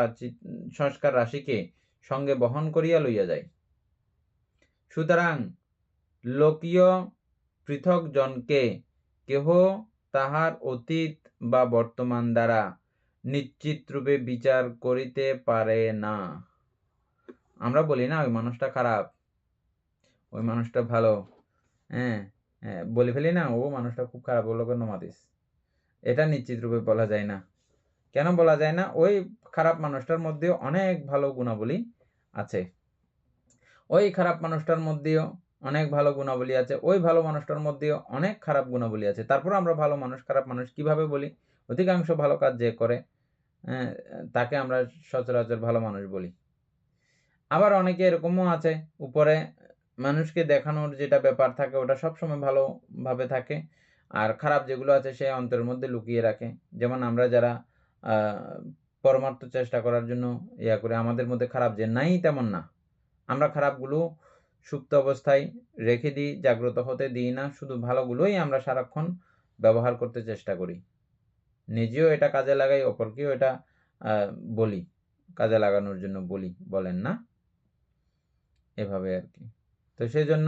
সংস্কার রাশিকে সঙ্গে বহন করিয়া লইয়া যায়। সুতরাং লোকীয় পৃথক জনকে কেহ তাহার অতীত বা বর্তমান দ্বারা নিশ্চিত রূপে বিচার করিতে পারে না। আমরা বলি না ওই মানুষটা খারাপ, ওই মানুষটা ভালো, বলে ফেলি না ও মানুষটা খুব খারাপ, ও লোকের নমাদিস। এটা নিশ্চিত রূপে বলা যায় না। কেন বলা যায় না? ওই খারাপ মানুষটার মধ্যেও অনেক ভালো গুণাবলী আছে, ওই খারাপ মানুষটার মধ্যেও অনেক ভালো গুণাবলী আছে, ওই ভালো মানুষটার মধ্যেও অনেক খারাপ গুণাবলী আছে। তারপর আমরা ভালো মানুষ খারাপ মানুষ কিভাবে বলি? অধিকাংশ ভালো কাজ যে করে তাকে আমরা সচরাচর ভালো মানুষ বলি। আবার অনেকে এরকমও আছে, উপরে মানুষকে দেখানোর যেটা ব্যাপার থাকে ওটা সবসময় ভালোভাবে থাকে, আর খারাপ যেগুলো আছে সে অন্তরের মধ্যে লুকিয়ে রাখে। যেমন আমরা যারা পরমার্থ চেষ্টা করার জন্য ইয়া করে, আমাদের মধ্যে খারাপ যে নাই তেমন না, আমরা খারাপগুলো সুপ্ত অবস্থায় রেখে দিই, জাগ্রত হতে দিই না, শুধু ভালোগুলোই আমরা সারাক্ষণ ব্যবহার করতে চেষ্টা করি। নিজেও এটা কাজে লাগাই, অপরকেও এটা বলি, কাজে লাগানোর জন্য বলেন না, এভাবে আর কি। তো সেই জন্য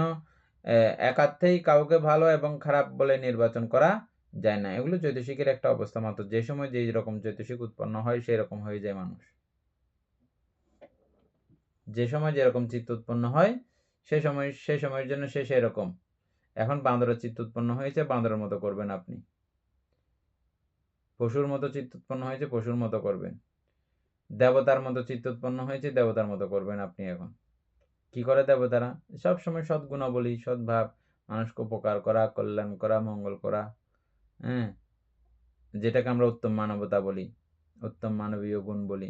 একার্থেই কাউকে ভালো এবং খারাপ বলে নির্বাচন করা যায় না। এগুলো চৈতসিকের একটা অবস্থা মাত্র, যে সময় যেই রকম চৈতসিক উৎপন্ন হয় সেই রকম হয়ে যায় মানুষ। যে সময় যেরকম চিত্ত উৎপন্ন হয় সেই সময়ের জন্য সে সেরকম। এখন বান্দরের চিত্ত উৎপন্ন হয়েছে, বান্দরের মতো করবেন আপনি। পশুর মতো চিত্ত উৎপন্ন হয়েছে, পশুর মতো করবেন। দেবতার মতো চিত্ত উৎপন্ন হয়েছে, দেবতার মতো করবেন আপনি। এখন কি করে দেবতারা? সবসময় সদ্গুণাবলী, সদ্ভাব, মানুষকে উপকার করা, কল্যাণ করা, মঙ্গল করা, হ্যাঁ, যেটাকে আমরা উত্তম মানবতা বলি, উত্তম মানবীয় গুণ বলি,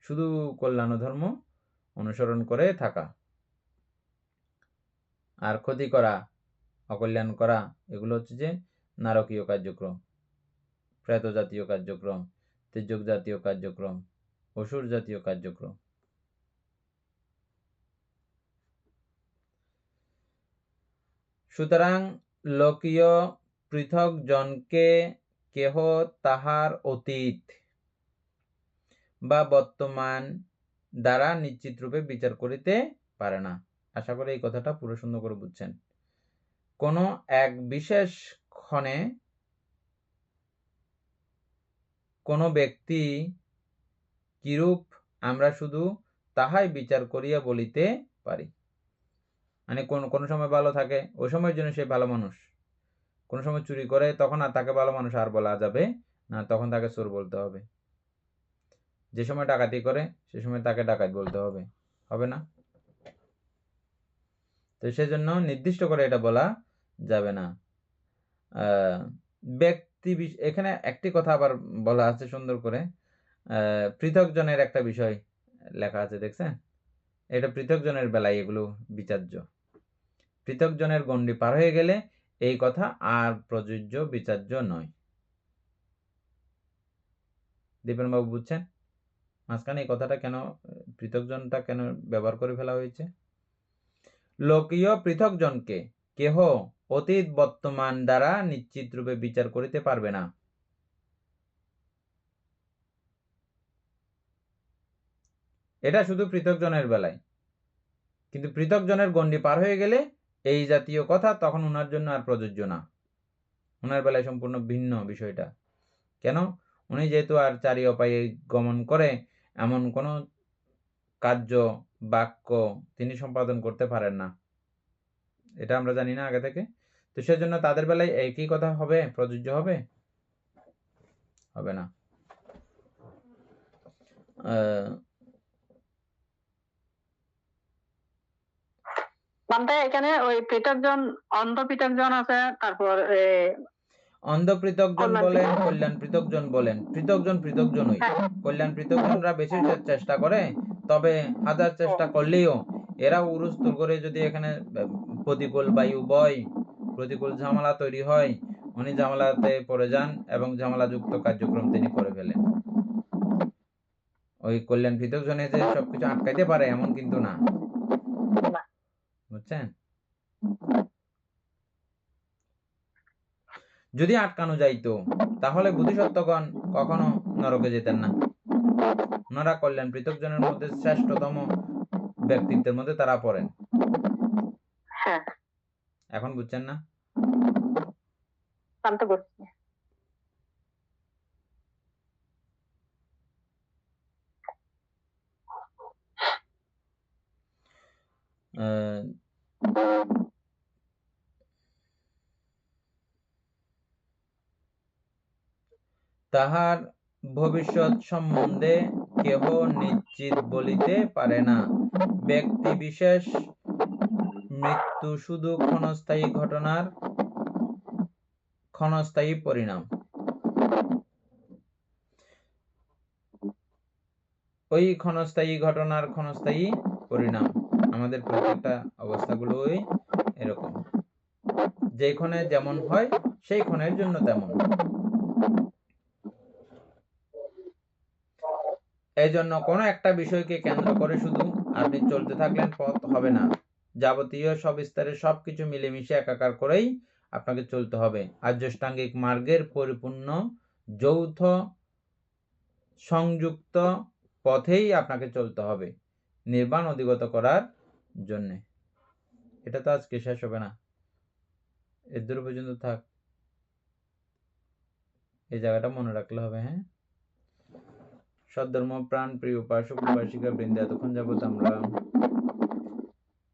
শুধু কল্যাণ ধর্ম অনুসরণ করে থাকা। আর ক্ষতি করা, অকল্যাণ করা, এগুলো হচ্ছে যে নারকীয় কার্যক্রম, প্রেত জাতীয় কার্যক্রম, তির্যক জাতীয় কার্যক্রম, অসুর জাতীয় কার্যক্রম। সুতরাং লোকীয় পৃথক জনকে কেহ তাহার অতীত বা বর্তমান দ্বারা নিশ্চিত রূপে বিচার করিতে পারে না। আশা করি এই কথাটা পুরো সুন্দর করে বুঝছেন। কোনো এক বিশেষ ক্ষণে কোনো ব্যক্তি কিরূপ আমরা শুধু তাহাই বিচার করিয়া বলিতে পারি। মানে কোন সময় ভালো থাকে, ওই সময়ের জন্য সে ভালো মানুষ। কোন সময় চুরি করে, তখন আর তাকে ভালো মানুষ আর বলা যাবে না, তখন তাকে চোর বলতে হবে। যে সময় ডাকাতি করে সে সময় তাকে ডাকাত বলতে হবে, হবে না? তো সেজন্য নির্দিষ্ট করে এটা বলা যাবে না। ব্যক্তি এখানে একটি কথা আবার বলা আছে সুন্দর করে, পৃথক জনের একটা বিষয় লেখা আছে, দেখছেন? এটা পৃথক জনের বেলায় এগুলো বিচার্য। পৃথক জনের গণ্ডি পার হয়ে গেলে এই কথা আর প্রযোজ্য, বিচার্য নয়। দীপেন বাবু বুঝছেন মাঝখানে এই কথাটা কেন, পৃথক জনটা কেন ব্যবহার করে ফেলা হয়েছে? লোকীয় পৃথক জনকে কেহ অতীত বর্তমান দ্বারা নিশ্চিত রূপে বিচার করিতে পারবে না। এটা শুধু পৃথক জনের বেলায়, কিন্তু পৃথক জনের গণ্ডি পার হয়ে গেলে এই জাতীয় কথা তখন উনার জন্য আর প্রযোজ্য না। উনার বেলায় সম্পূর্ণ ভিন্ন বিষয়টা। কেন? উনি যেহেতু আর চারি উপায়ে গমন করে এমন কোনো কার্য, বাক্য তিনি সম্পাদন করতে পারেন না, এটা আমরা জানি না আগে থেকে। তো সেজন্য তাদের বেলায় একই কথা হবে, প্রযোজ্য হবে? হবে না। এখানে ওই পৃথকজন, অন্ধ পৃথকজন আছে, তারপর অন্ধ পৃথকজন বলেন, কল্যাণ পৃথকজন বলেন, পৃথকজন পৃথকজনই। কল্যাণ পৃথকজনরা বেশি চেষ্টা করে, তবে হাজার চেষ্টা করলেও এরা উড়ুস্তুর করে যদি এখানে প্রতিকূল বায়ু বয়, প্রতিকূল ঝামেলা তৈরি হয়, উনি ঝামেলাতে পড়ে যান এবং ঝামেলাযুক্ত কার্যক্রম তিনি করে ফেলেন। ওই কল্যাণ পৃথকজনে যে সবকিছু আটকাইতে পারে এমন কিন্তু না, বুঝছেন? যদি আটকানো যাইতো তাহলে বোধিসত্ত্বগণ কখনো নরকে যেতেন না। ওনারা কল্যাণ পৃথকজনের মধ্যে শ্রেষ্ঠতম ব্যক্তিত্বের মধ্যে তারা পড়েন। এখন বুঝছেন না? তাহার ভবিষ্যৎ সম্বন্ধে কেহ নিশ্চিত বলিতে পারে না। ব্যক্তি বিশেষ মৃত্যু শুধু ক্ষণস্থায়ী ঘটনার ক্ষণস্থায়ী পরিণাম। ওই ক্ষণস্থায়ী ঘটনার ক্ষণস্থায়ী পরিণাম। আমাদের প্রত্যেকটা অবস্থাগুলোই এরকম, যেই ক্ষণে যেমন হয় সেই ক্ষণের জন্য তেমন। এই জন্য কোনো একটা বিষয়কে কেন্দ্র করে শুধু আপনি চলতে থাকলেন পথ হবে না। যাবতীয় সবিস্তারে সবকিছু মিলেমিশে একাকার করেই আপনাকে চলতে হবে। আর্যাষ্টাঙ্গিক মার্গের পরিপূর্ণ যৌথ সংযুক্ত পথেই আপনাকে চলতে হবে নির্বাণ অধিগত করার জন্য। এটা তো আজকে শেষ হবে না, এর দূর পর্যন্ত থাক, এই জায়গাটা মনে রাখলে হবে। হ্যাঁ, সদ্ধর্ম প্রাণ প্রিয় উপাসক উপাসিকা বৃন্দে এতক্ষণ যাবত আমরা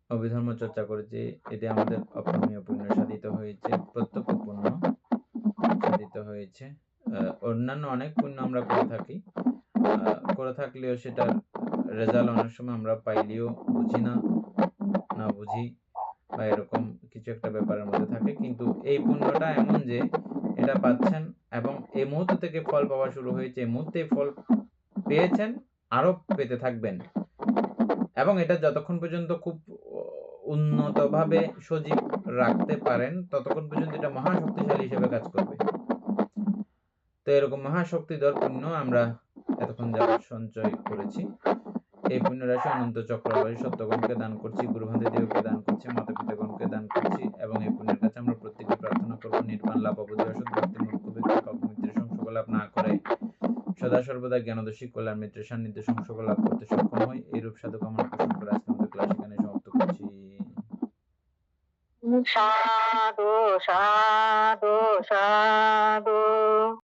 অভিধর্ম চর্চা করেছি। এতে আমাদের অপ্রমেয় পুণ্য সাধিত হয়েছে, প্রত্যক্ষ পুণ্য সাধিত হয়েছে। অন্যান্য অনেক পুণ্য আমরা করে থাকি, করে থাকলেও সেটার রেজাল্ট অনেক সময় আমরা পাইলেও বুঝি না বুঝি বা এরকম কিছু একটা ব্যাপারের মধ্যে থাকে। কিন্তু এই পুণ্যটা এমন যে এটা পাচ্ছেন এবং এই মুহূর্ত থেকে ফল পাওয়া শুরু হয়েছে, এই মুহূর্তে ফল পেয়েছেন, আরো পেতে থাকবেন, এবং এটা যতক্ষণ পর্যন্ত খুব উন্নতভাবে সজীব রাখতে পারেন ততক্ষণ পর্যন্ত এটা মহাশক্তিশালী হিসেবে কাজ করবে। তো এরকম মহাশক্তিধর পুণ্য আমরা এতক্ষণ যাবত সঞ্চয় করেছি। এই পুণ্য রাশি অনন্ত চক্রবাসী সত্যগণকে দান করছি, গুরুভান্তি দেবকে দান করছি, মাতা পিতাগণকে দান করছি, এবং এই পুণ্যের কাছে আমরা প্রত্যেকে প্রার্থনা করব নির্বাণ লাভ অবধি অসৎ ভক্তি মূর্খ ব্যক্তি পাপমিত্রের সংসর্গ লাভ না করে সদা সর্বদা জ্ঞানদর্শী কল্যাণ মিত্রের সান্নিধ্যে সংসর্গ লাভ করতে সক্ষম হয়। এইরূপ সাধু কামনা পোষণ করে আজকে আমাদের ক্লাস এখানে সমাপ্ত করছি। সাধু সাধু সাধু